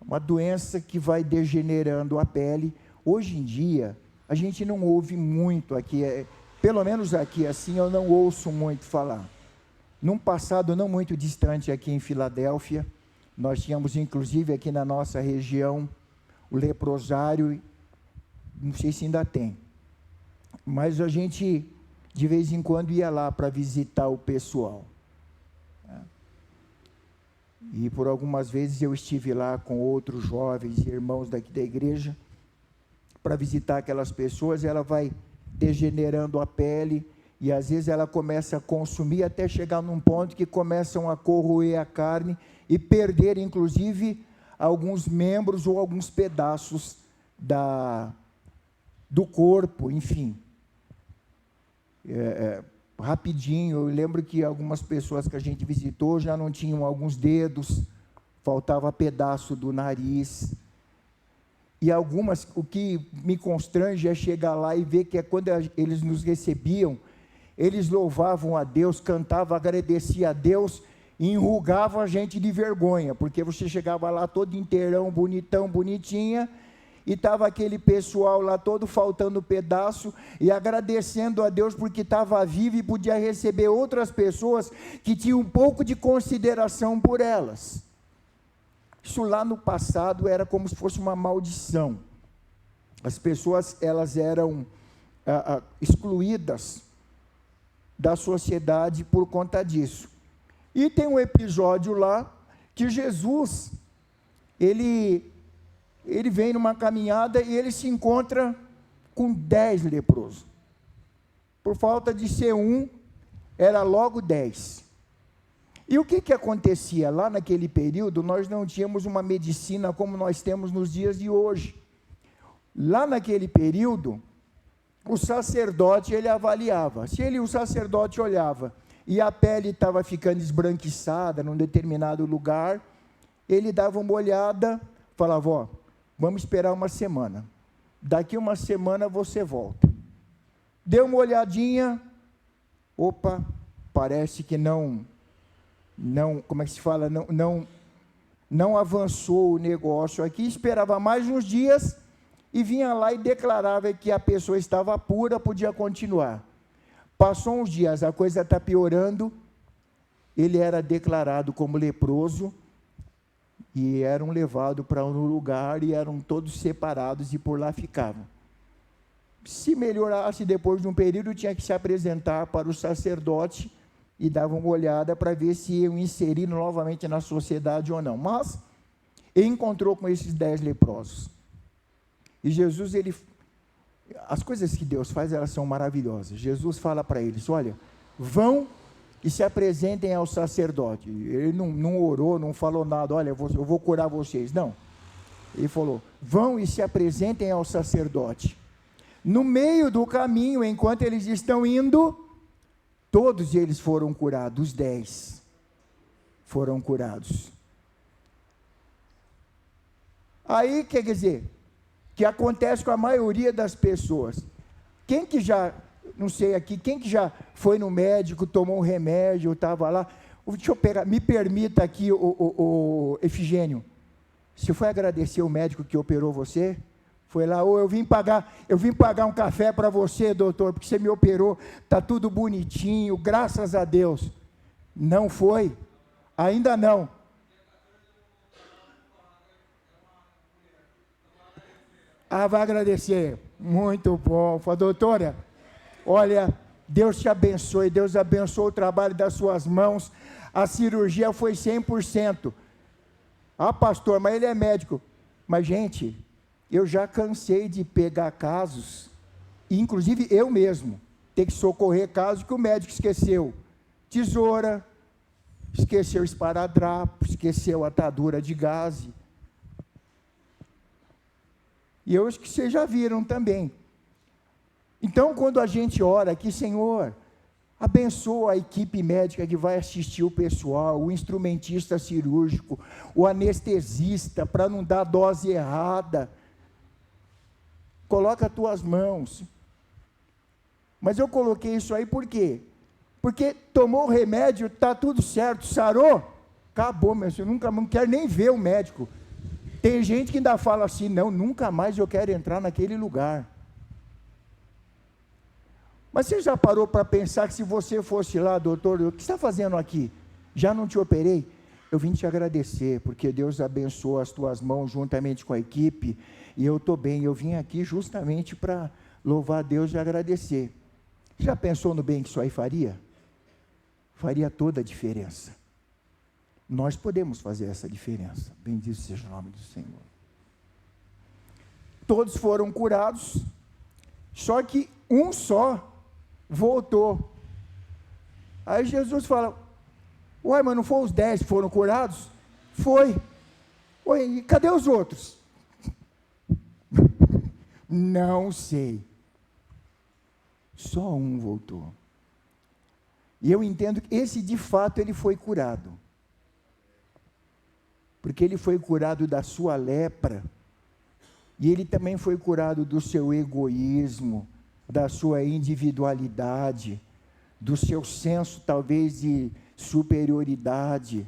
uma doença que vai degenerando a pele. Hoje em dia, a gente não ouve muito aqui, pelo menos aqui assim, eu não ouço muito falar. Num passado não muito distante aqui em Filadélfia, nós tínhamos inclusive aqui na nossa região, o leprosário, não sei se ainda tem, mas a gente de vez em quando ia lá para visitar o pessoal. E por algumas vezes eu estive lá com outros jovens e irmãos daqui da igreja, para visitar aquelas pessoas. Ela vai degenerando a pele, e às vezes ela começa a consumir, até chegar num ponto que começam a corroer a carne, e perder inclusive alguns membros ou alguns pedaços do corpo, enfim. Rapidinho, eu lembro que algumas pessoas que a gente visitou já não tinham alguns dedos, faltava pedaço do nariz, e algumas, o que me constrange é chegar lá e ver que quando eles nos recebiam, eles louvavam a Deus, cantavam, agradeciam a Deus, e enrugavam a gente de vergonha, porque você chegava lá todo inteirão, bonitão, bonitinha, e estava aquele pessoal lá todo faltando pedaço, e agradecendo a Deus porque estava vivo e podia receber outras pessoas que tinham um pouco de consideração por elas. Isso lá no passado era como se fosse uma maldição. As pessoas, elas eram excluídas da sociedade por conta disso. E tem um episódio lá que Jesus, ele vem numa caminhada e ele se encontra com 10 leprosos. Por falta de ser um, era logo 10. E o que acontecia? Lá naquele período, nós não tínhamos uma medicina como nós temos nos dias de hoje. Lá naquele período, o sacerdote, ele avaliava. Se o sacerdote olhava e a pele estava ficando esbranquiçada num determinado lugar, ele dava uma olhada, falava, ó, vamos esperar uma semana. Daqui uma semana você volta. Deu uma olhadinha, opa, parece que não, como é que se fala, não avançou o negócio aqui, esperava mais uns dias, e vinha lá e declarava que a pessoa estava pura, podia continuar. Passou uns dias, a coisa está piorando, ele era declarado como leproso, e eram levados para um lugar, e eram todos separados, e por lá ficavam. Se melhorasse depois de um período, tinha que se apresentar para o sacerdote, e dava uma olhada para ver se iam inserir novamente na sociedade ou não. Mas, ele encontrou com esses 10 leprosos. E Jesus, as coisas que Deus faz, elas são maravilhosas. Jesus fala para eles, olha, vão e se apresentem ao sacerdote. Ele não orou, não falou nada, olha, eu vou curar vocês. Não. Ele falou, vão e se apresentem ao sacerdote. No meio do caminho, enquanto eles estão indo, todos eles foram curados, os 10 foram curados. Aí, quer dizer, que acontece com a maioria das pessoas. Quem que já, não sei aqui, quem que já foi no médico, tomou um remédio, estava lá, deixa eu pegar, me permita aqui, o Efigênio, você foi agradecer o médico que operou você? Foi lá, eu vim pagar um café para você, doutor, porque você me operou, está tudo bonitinho, graças a Deus. Não foi? Ainda não. Vai agradecer. Muito bom. Fala, doutora, olha, Deus te abençoe, Deus abençoe o trabalho das suas mãos, a cirurgia foi 100%. Pastor, mas ele é médico. Mas, gente, eu já cansei de pegar casos, inclusive eu mesmo, ter que socorrer casos que o médico esqueceu. Tesoura, esqueceu o esparadrapo, esqueceu a atadura de gaze. E eu acho que vocês já viram também. Então, quando a gente ora aqui, Senhor, abençoa a equipe médica que vai assistir o pessoal, o instrumentista cirúrgico, o anestesista, para não dar dose errada. Coloca as tuas mãos. Mas eu coloquei isso aí por quê? Porque tomou o remédio, está tudo certo, sarou, acabou, meu senhor, nunca não quero nem ver o médico. Tem gente que ainda fala assim, não, nunca mais eu quero entrar naquele lugar. Mas você já parou para pensar que se você fosse lá, doutor, o que você está fazendo aqui? Já não te operei? Eu vim te agradecer, porque Deus abençoou as tuas mãos juntamente com a equipe, e eu estou bem, eu vim aqui justamente para louvar a Deus e agradecer. Já pensou no bem que isso aí faria? Faria toda a diferença. Nós podemos fazer essa diferença. Bendito seja o nome do Senhor. Todos foram curados, só que um só voltou. Aí Jesus fala, uai, mas não foram os 10 que foram curados? Foi. Ué, e cadê os outros? Não sei. Só um voltou. E eu entendo que esse, de fato, ele foi curado. Porque ele foi curado da sua lepra. E ele também foi curado do seu egoísmo, da sua individualidade, do seu senso, talvez, de superioridade.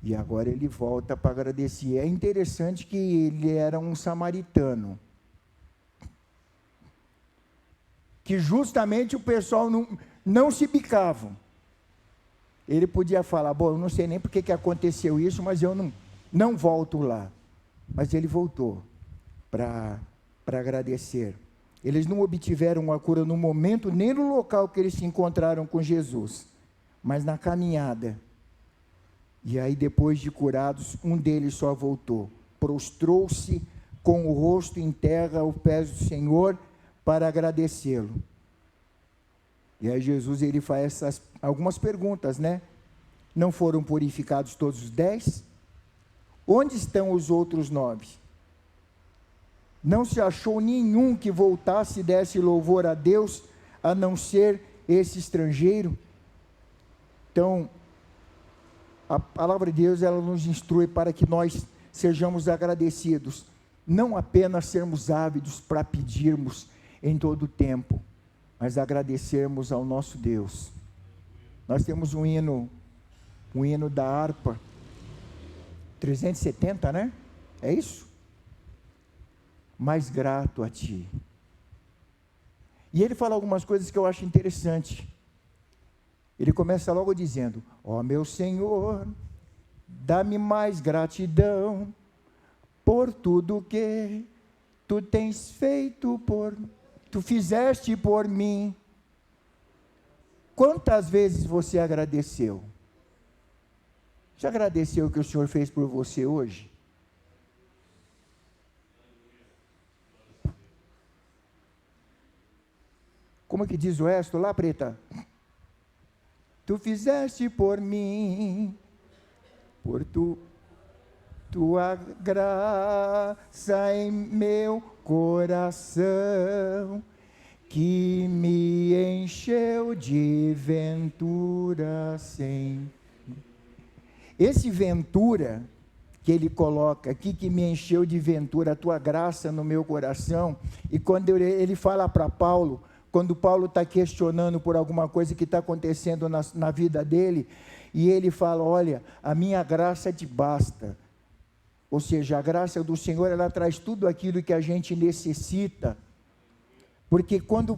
E agora ele volta para agradecer. É interessante que ele era um samaritano. Que justamente o pessoal não se bicavam. Ele podia falar, bom, eu não sei nem porque que aconteceu isso, mas eu não volto lá. Mas ele voltou para agradecer. Eles não obtiveram a cura no momento, nem no local que eles se encontraram com Jesus, mas na caminhada. E aí, depois de curados, um deles só voltou. Prostrou-se com o rosto em terra aos pés do Senhor para agradecê-lo. E aí Jesus, ele faz algumas perguntas, né? Não foram purificados todos os 10? Onde estão os outros 9? Não se achou nenhum que voltasse e desse louvor a Deus, a não ser esse estrangeiro? Então, a palavra de Deus, ela nos instrui para que nós sejamos agradecidos, não apenas sermos ávidos para pedirmos em todo o tempo, mas agradecermos ao nosso Deus. Nós temos um hino da harpa, 370, né? É isso? Mais grato a ti. E ele fala algumas coisas que eu acho interessante. Ele começa logo dizendo, ó meu Senhor, dá-me mais gratidão por tudo que tu tens feito tu fizeste por mim. Quantas vezes você agradeceu? Já agradeceu o que o Senhor fez por você hoje? Como que diz o resto lá, preta? Tu fizeste por mim, por tua graça em meu coração, que me encheu de ventura sem fim. Esse ventura que ele coloca aqui, que me encheu de ventura, a tua graça no meu coração, e quando ele fala para Paulo, quando Paulo está questionando por alguma coisa que está acontecendo na vida dele, e ele fala, olha, a minha graça te basta. Ou seja, a graça do Senhor, ela traz tudo aquilo que a gente necessita, porque quando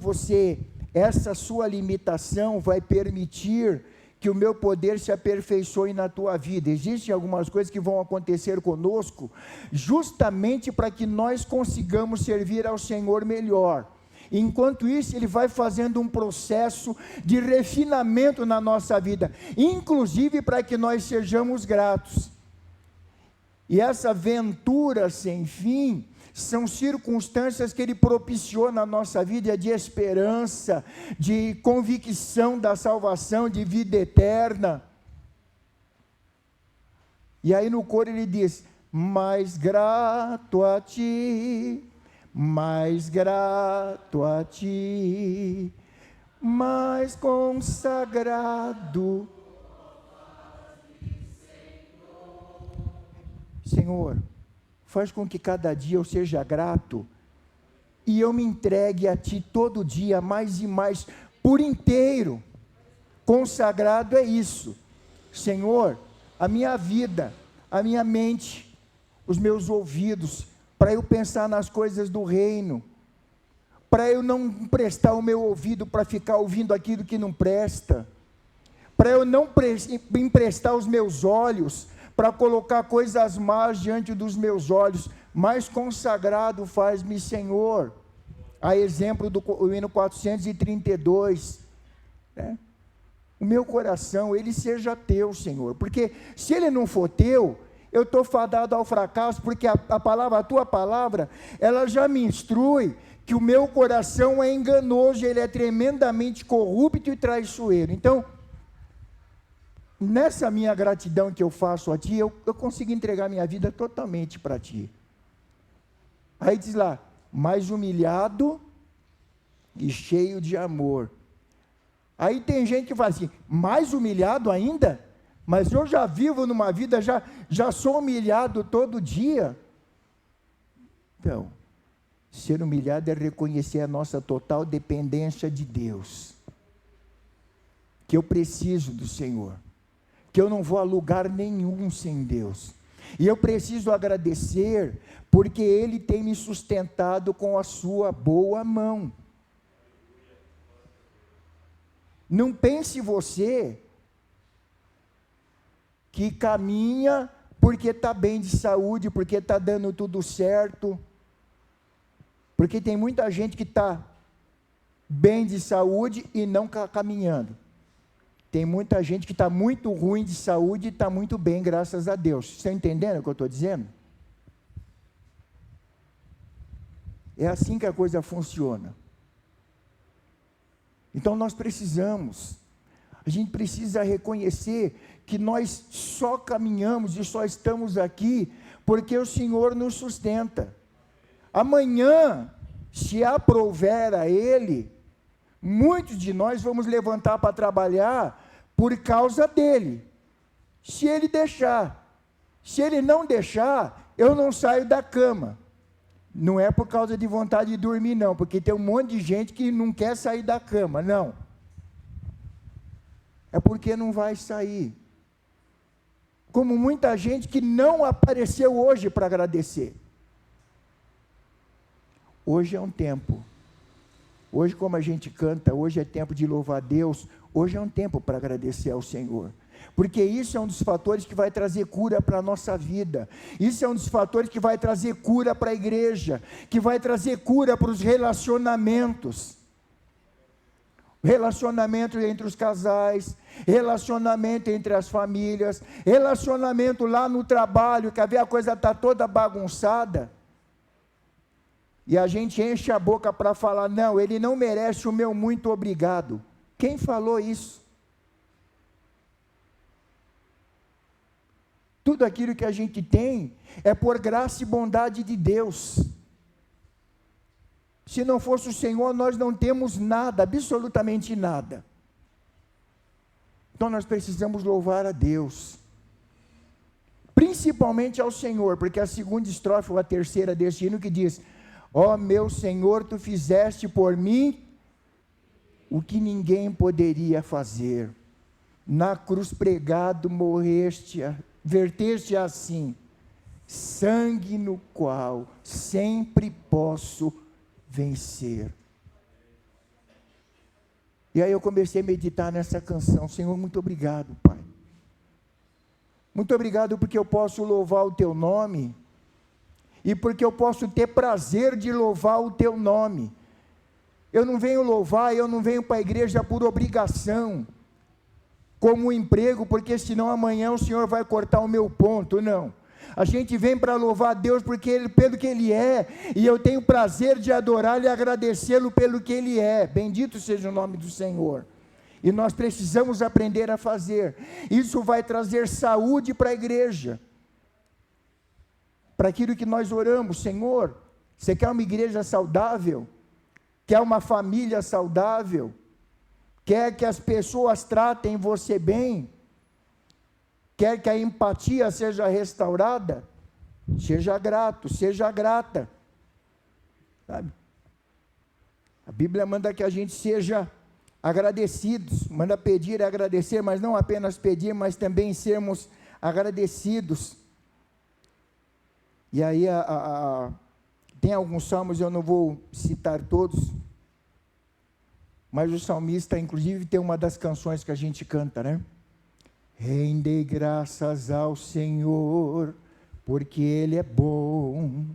essa sua limitação vai permitir que o meu poder se aperfeiçoe na tua vida. Existem algumas coisas que vão acontecer conosco, justamente para que nós consigamos servir ao Senhor melhor. Enquanto isso, ele vai fazendo um processo de refinamento na nossa vida, inclusive para que nós sejamos gratos. E essa ventura sem fim são circunstâncias que ele propiciou na nossa vida de esperança, de convicção da salvação, de vida eterna. E aí no coro ele diz: mais grato a ti, mais grato a ti, mais consagrado. Senhor, faz com que cada dia eu seja grato e eu me entregue a ti todo dia, mais e mais, por inteiro. Consagrado é isso. Senhor, a minha vida, a minha mente, os meus ouvidos, para eu pensar nas coisas do reino, para eu não prestar o meu ouvido para ficar ouvindo aquilo que não presta, para eu não emprestar os meus olhos para colocar coisas más diante dos meus olhos. Mais consagrado faz-me, Senhor. A exemplo do hino 432, né? O meu coração, ele seja teu, Senhor, porque se ele não for teu, eu estou fadado ao fracasso, porque a tua palavra, ela já me instrui que o meu coração é enganoso, ele é tremendamente corrupto e traiçoeiro. Então, nessa minha gratidão que eu faço a ti, eu consigo entregar minha vida totalmente para ti. Aí diz lá, mais humilhado e cheio de amor. Aí tem gente que fala assim, mais humilhado ainda? Mas eu já vivo numa vida, já sou humilhado todo dia. Então, ser humilhado é reconhecer a nossa total dependência de Deus. Que eu preciso do Senhor. Que eu não vou a lugar nenhum sem Deus. E eu preciso agradecer, porque Ele tem me sustentado com a sua boa mão. Não pense você que caminha porque está bem de saúde, porque está dando tudo certo, porque tem muita gente que está bem de saúde e não caminhando. Tem muita gente que está muito ruim de saúde e está muito bem, graças a Deus. Vocês estão entendendo o que eu estou dizendo? É assim que a coisa funciona. Então nós precisamos, a gente precisa reconhecer que nós só caminhamos e só estamos aqui porque o Senhor nos sustenta. Amanhã, se aprouver a Ele, muitos de nós vamos levantar para trabalhar por causa dEle. Se Ele deixar, se Ele não deixar, eu não saio da cama. Não é por causa de vontade de dormir, não, porque tem um monte de gente que não quer sair da cama, não. É porque não vai sair. Como muita gente que não apareceu hoje para agradecer. Hoje é um tempo. Hoje, como a gente canta, hoje é tempo de louvar a Deus. Hoje é um tempo para agradecer ao Senhor. Porque isso é um dos fatores que vai trazer cura para a nossa vida. Isso é um dos fatores que vai trazer cura para a igreja, que vai trazer cura para os relacionamentos. Relacionamento entre os casais, relacionamento entre as famílias, relacionamento lá no trabalho, que a coisa está toda bagunçada. E a gente enche a boca para falar, não, ele não merece o meu muito obrigado. Quem falou isso? Tudo aquilo que a gente tem é por graça e bondade de Deus. Se não fosse o Senhor, nós não temos nada, absolutamente nada. Então nós precisamos louvar a Deus. Principalmente ao Senhor, porque a segunda estrofe ou a terceira deste hino que diz: ó meu Senhor, tu fizeste por mim o que ninguém poderia fazer. Na cruz pregado morreste, verteste assim, sangue no qual sempre posso vencer. E aí eu comecei a meditar nessa canção. Senhor, muito obrigado, Pai. Muito obrigado porque eu posso louvar o Teu nome, e porque eu posso ter prazer de louvar o Teu nome. Eu não venho louvar, eu não venho para a igreja por obrigação, como um emprego, porque senão amanhã o Senhor vai cortar o meu ponto, não. A gente vem para louvar a Deus pelo que Ele é, e eu tenho prazer de adorá-lo e agradecê-lo pelo que Ele é. Bendito seja o nome do Senhor. E nós precisamos aprender a fazer. Isso vai trazer saúde para a igreja. para aquilo que nós oramos. Senhor, você quer uma igreja saudável? Quer uma família saudável? Quer que as pessoas tratem você bem? Quer que a empatia seja restaurada? Seja grato, seja grata. Sabe? A Bíblia manda que a gente seja agradecidos, manda pedir e agradecer, mas não apenas pedir, mas também sermos agradecidos. E aí tem alguns salmos, eu não vou citar todos, mas o salmista, inclusive, tem uma das canções que a gente canta, né? Rendei graças ao Senhor, porque Ele é bom.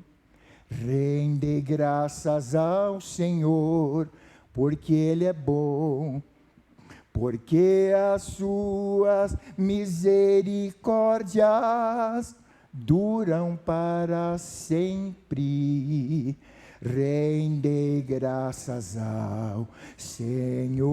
Rendei graças ao Senhor, porque Ele é bom. Porque as suas misericórdias duram para sempre. Rendei graças ao Senhor,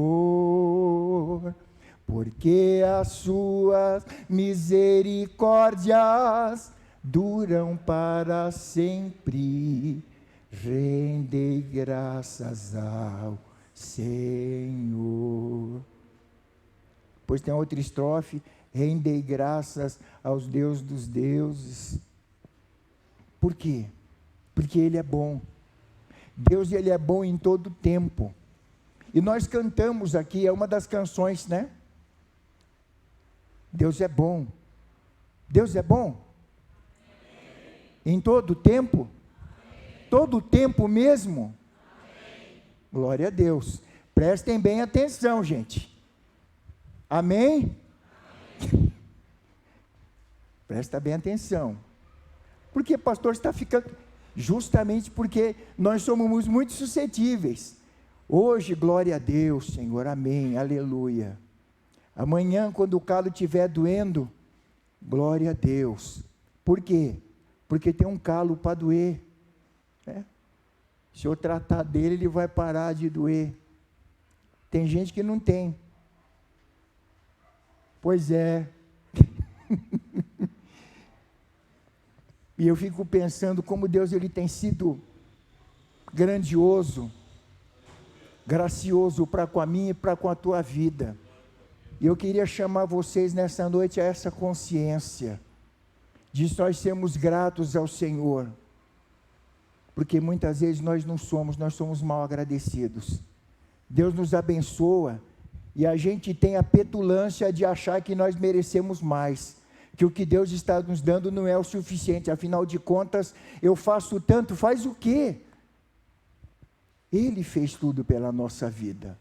porque as suas misericórdias duram para sempre. Rendei graças ao Senhor. Depois tem outra estrofe: rendei graças aos Deus dos deuses. Por quê? Porque Ele é bom. Deus, Ele é bom em todo tempo. E nós cantamos aqui, é uma das canções, né? Deus é bom. Deus é bom? Em todo tempo? Todo tempo mesmo? Glória a Deus. Prestem bem atenção, gente. Amém? Presta bem atenção. Por que, pastor, está ficando? Justamente porque nós somos muito suscetíveis. Hoje, glória a Deus, Senhor, amém, aleluia. Amanhã, quando o calo estiver doendo, glória a Deus. Por quê? Porque tem um calo para doer. Né? Se eu tratar dele, ele vai parar de doer. Tem gente que não tem. Pois é. E eu fico pensando como Deus, Ele tem sido grandioso, gracioso para com a minha e para com a tua vida. E eu queria chamar vocês nessa noite a essa consciência, de nós sermos gratos ao Senhor, porque muitas vezes nós somos mal agradecidos. Deus nos abençoa, e a gente tem a petulância de achar que nós merecemos mais, que o que Deus está nos dando não é o suficiente. Afinal de contas, eu faço tanto, faz o quê? Ele fez tudo pela nossa vida,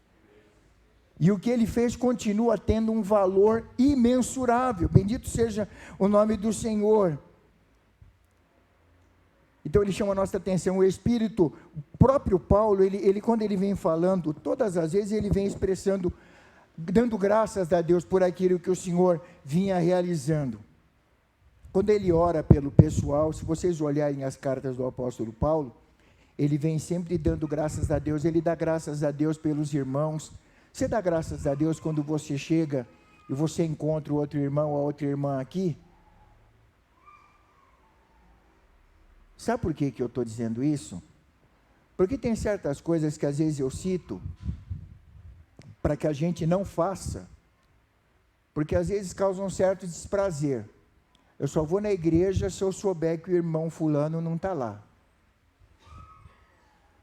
e o que Ele fez continua tendo um valor imensurável. Bendito seja o nome do Senhor. Então Ele chama a nossa atenção, o Espírito, o próprio Paulo, ele quando ele vem falando, todas as vezes ele vem expressando, dando graças a Deus por aquilo que o Senhor vinha realizando. Quando ele ora pelo pessoal, se vocês olharem as cartas do apóstolo Paulo, ele vem sempre dando graças a Deus. Ele dá graças a Deus pelos irmãos. Você dá graças a Deus quando você chega e você encontra o outro irmão ou outra irmã aqui? Sabe por que eu estou dizendo isso? Porque tem certas coisas que às vezes eu cito para que a gente não faça, porque às vezes causa um certo desprazer. Eu só vou na igreja se eu souber que o irmão fulano não está lá.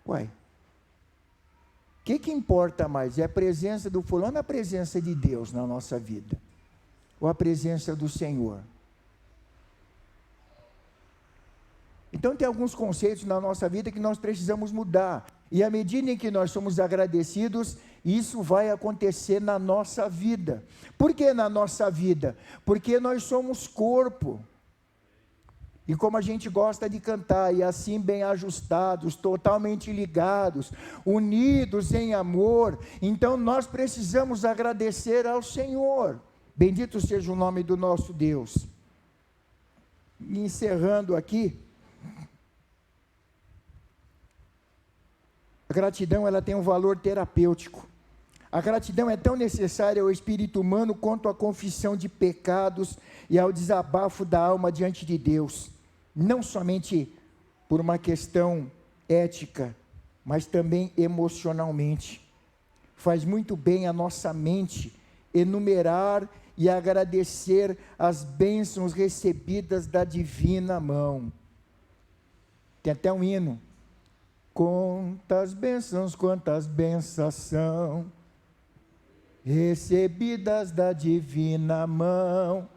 Uai, o que importa mais? É a presença do fulano ou a presença de Deus na nossa vida? Ou a presença do Senhor? Então tem alguns conceitos na nossa vida que nós precisamos mudar, e à medida em que nós somos agradecidos, isso vai acontecer na nossa vida. Por que na nossa vida? Porque nós somos corpo, e como a gente gosta de cantar, e assim bem ajustados, totalmente ligados, unidos em amor, então nós precisamos agradecer ao Senhor. Bendito seja o nome do nosso Deus. E encerrando aqui, a gratidão, ela tem um valor terapêutico. A gratidão é tão necessária ao espírito humano quanto a confissão de pecados e ao desabafo da alma diante de Deus. não somente por uma questão ética, mas também emocionalmente. Faz muito bem a nossa mente enumerar e agradecer as bênçãos recebidas da divina mão. Tem até um hino. Quantas bênçãos são recebidas da divina mão,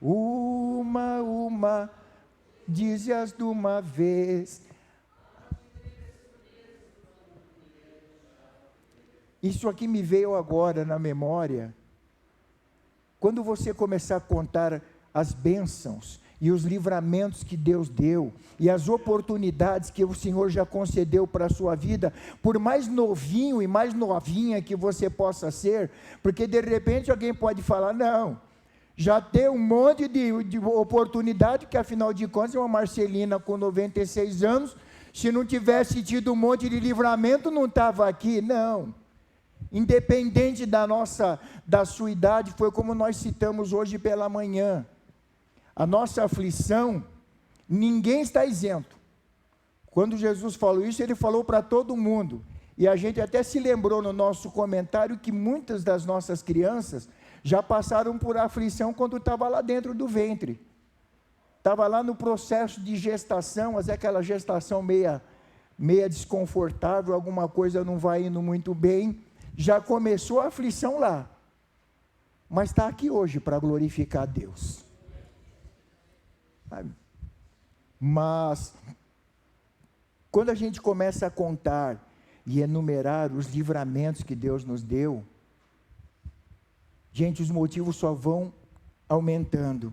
uma, dize-as de uma vez. Isso aqui me veio agora na memória. Quando você começar a contar as bênçãos e os livramentos que Deus deu, e as oportunidades que o Senhor já concedeu para a sua vida, por mais novinho e mais novinha que você possa ser, porque de repente alguém pode falar, não, já tem um monte de oportunidade, que afinal de contas, uma Marcelina com 96 anos, se não tivesse tido um monte de livramento, não estava aqui, não. Independente da sua idade, foi como nós citamos hoje pela manhã, a nossa aflição, ninguém está isento. Quando Jesus falou isso, ele falou para todo mundo, e a gente até se lembrou no nosso comentário, que muitas das nossas crianças, já passaram por aflição quando estava lá dentro do ventre, estava lá no processo de gestação, mas é aquela gestação meia desconfortável, alguma coisa não vai indo muito bem, já começou a aflição lá, mas está aqui hoje para glorificar a Deus. Mas, quando a gente começa a contar e enumerar os livramentos que Deus nos deu, gente, os motivos só vão aumentando.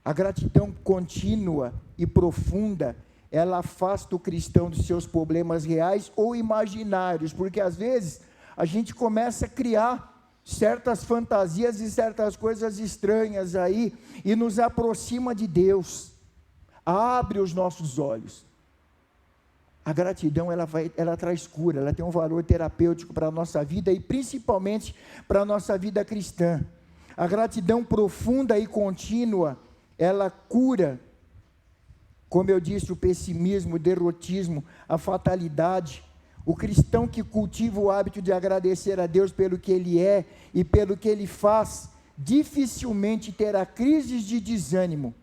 A gratidão contínua e profunda, ela afasta o cristão dos seus problemas reais ou imaginários, porque às vezes a gente começa a criar certas fantasias e certas coisas estranhas aí, e nos aproxima de Deus, abre os nossos olhos. A gratidão, ela traz cura, ela tem um valor terapêutico para a nossa vida, e principalmente para a nossa vida cristã. A gratidão profunda e contínua, ela cura, como eu disse, o pessimismo, o derrotismo, a fatalidade. O cristão que cultiva o hábito de agradecer a Deus pelo que Ele é e pelo que Ele faz, dificilmente terá crises de desânimo,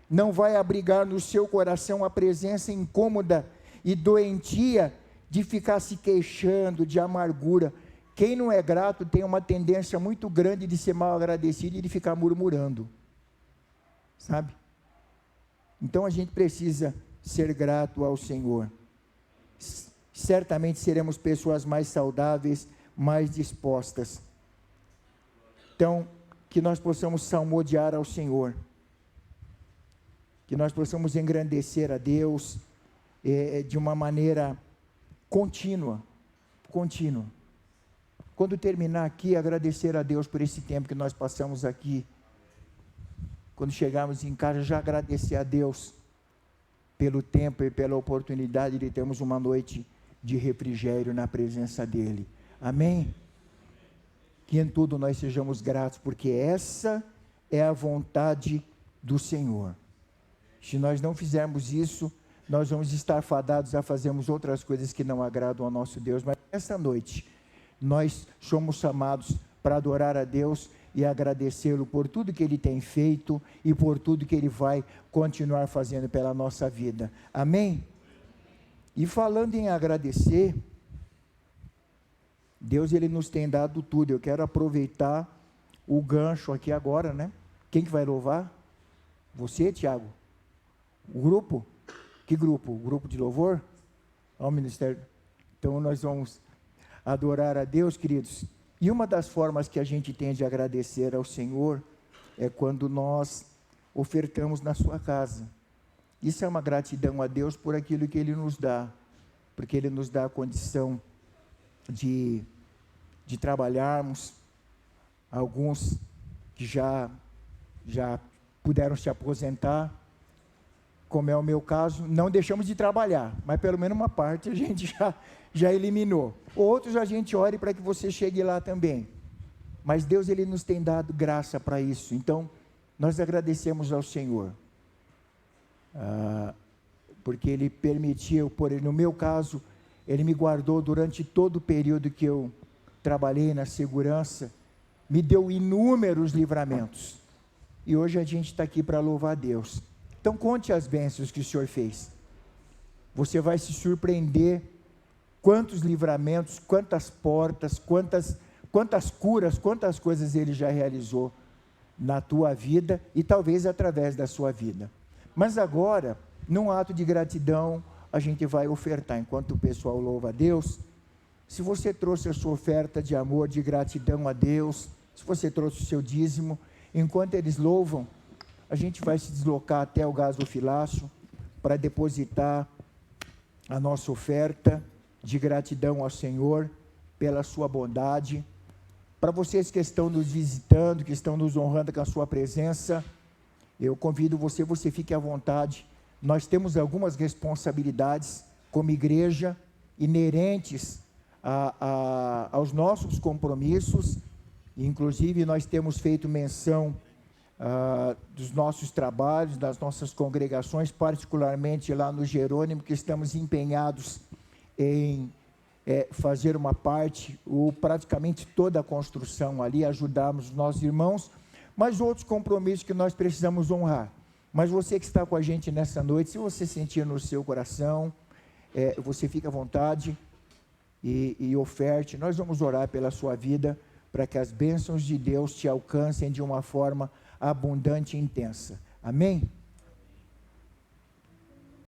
não vai abrigar no seu coração a presença incômoda e doentia de ficar se queixando, de amargura. Quem não é grato tem uma tendência muito grande de ser mal agradecido e de ficar murmurando, sabe? Então a gente precisa ser grato ao Senhor. Certamente seremos pessoas mais saudáveis, mais dispostas. Então, que nós possamos salmodiar ao Senhor, que nós possamos engrandecer a Deus de uma maneira contínua. Quando terminar aqui, agradecer a Deus por esse tempo que nós passamos aqui. Quando chegarmos em casa, já agradecer a Deus pelo tempo e pela oportunidade de termos uma noite de refrigério na presença dEle. Amém? Que em tudo nós sejamos gratos, porque essa é a vontade do Senhor. Se nós não fizermos isso, nós vamos estar fadados a fazermos outras coisas que não agradam ao nosso Deus. Mas essa noite, nós somos chamados para adorar a Deus e agradecê-lo por tudo que Ele tem feito e por tudo que Ele vai continuar fazendo pela nossa vida. Amém? E falando em agradecer, Deus, Ele nos tem dado tudo. Eu quero aproveitar o gancho aqui agora, né? Quem que vai louvar? Você, Tiago? O grupo? Que grupo? O grupo de louvor? Ao ministério. Então nós vamos adorar a Deus, queridos. E uma das formas que a gente tem de agradecer ao Senhor é quando nós ofertamos na sua casa. Isso é uma gratidão a Deus por aquilo que Ele nos dá, porque Ele nos dá a condição de trabalharmos. Alguns que já puderam se aposentar, como é o meu caso, não deixamos de trabalhar, mas pelo menos uma parte a gente já eliminou. Outros a gente ore para que você chegue lá também. Mas Deus, Ele nos tem dado graça para isso. Então, nós agradecemos ao Senhor. porque Ele permitiu, no meu caso, Ele me guardou durante todo o período que eu trabalhei na segurança, me deu inúmeros livramentos, e hoje a gente está aqui para louvar a Deus. Então conte as bênçãos que o Senhor fez, você vai se surpreender, quantos livramentos, quantas portas, quantas curas, quantas coisas Ele já realizou na tua vida, e talvez através da sua vida. Mas agora, num ato de gratidão, a gente vai ofertar, enquanto o pessoal louva a Deus. Se você trouxe a sua oferta de amor, de gratidão a Deus, se você trouxe o seu dízimo, enquanto eles louvam, a gente vai se deslocar até o gasofilácio para depositar a nossa oferta de gratidão ao Senhor pela sua bondade. Para vocês que estão nos visitando, que estão nos honrando com a sua presença, eu convido você fique à vontade. Nós temos algumas responsabilidades como igreja, inerentes aos nossos compromissos, inclusive nós temos feito menção dos nossos trabalhos, das nossas congregações, particularmente lá no Jerônimo, que estamos empenhados em fazer uma parte, ou praticamente toda a construção ali, ajudarmos os nossos irmãos, mas outros compromissos que nós precisamos honrar. Mas você que está com a gente nessa noite, se você sentir no seu coração, você fica à vontade e oferte. Nós vamos orar pela sua vida, para que as bênçãos de Deus te alcancem de uma forma abundante e intensa. Amém?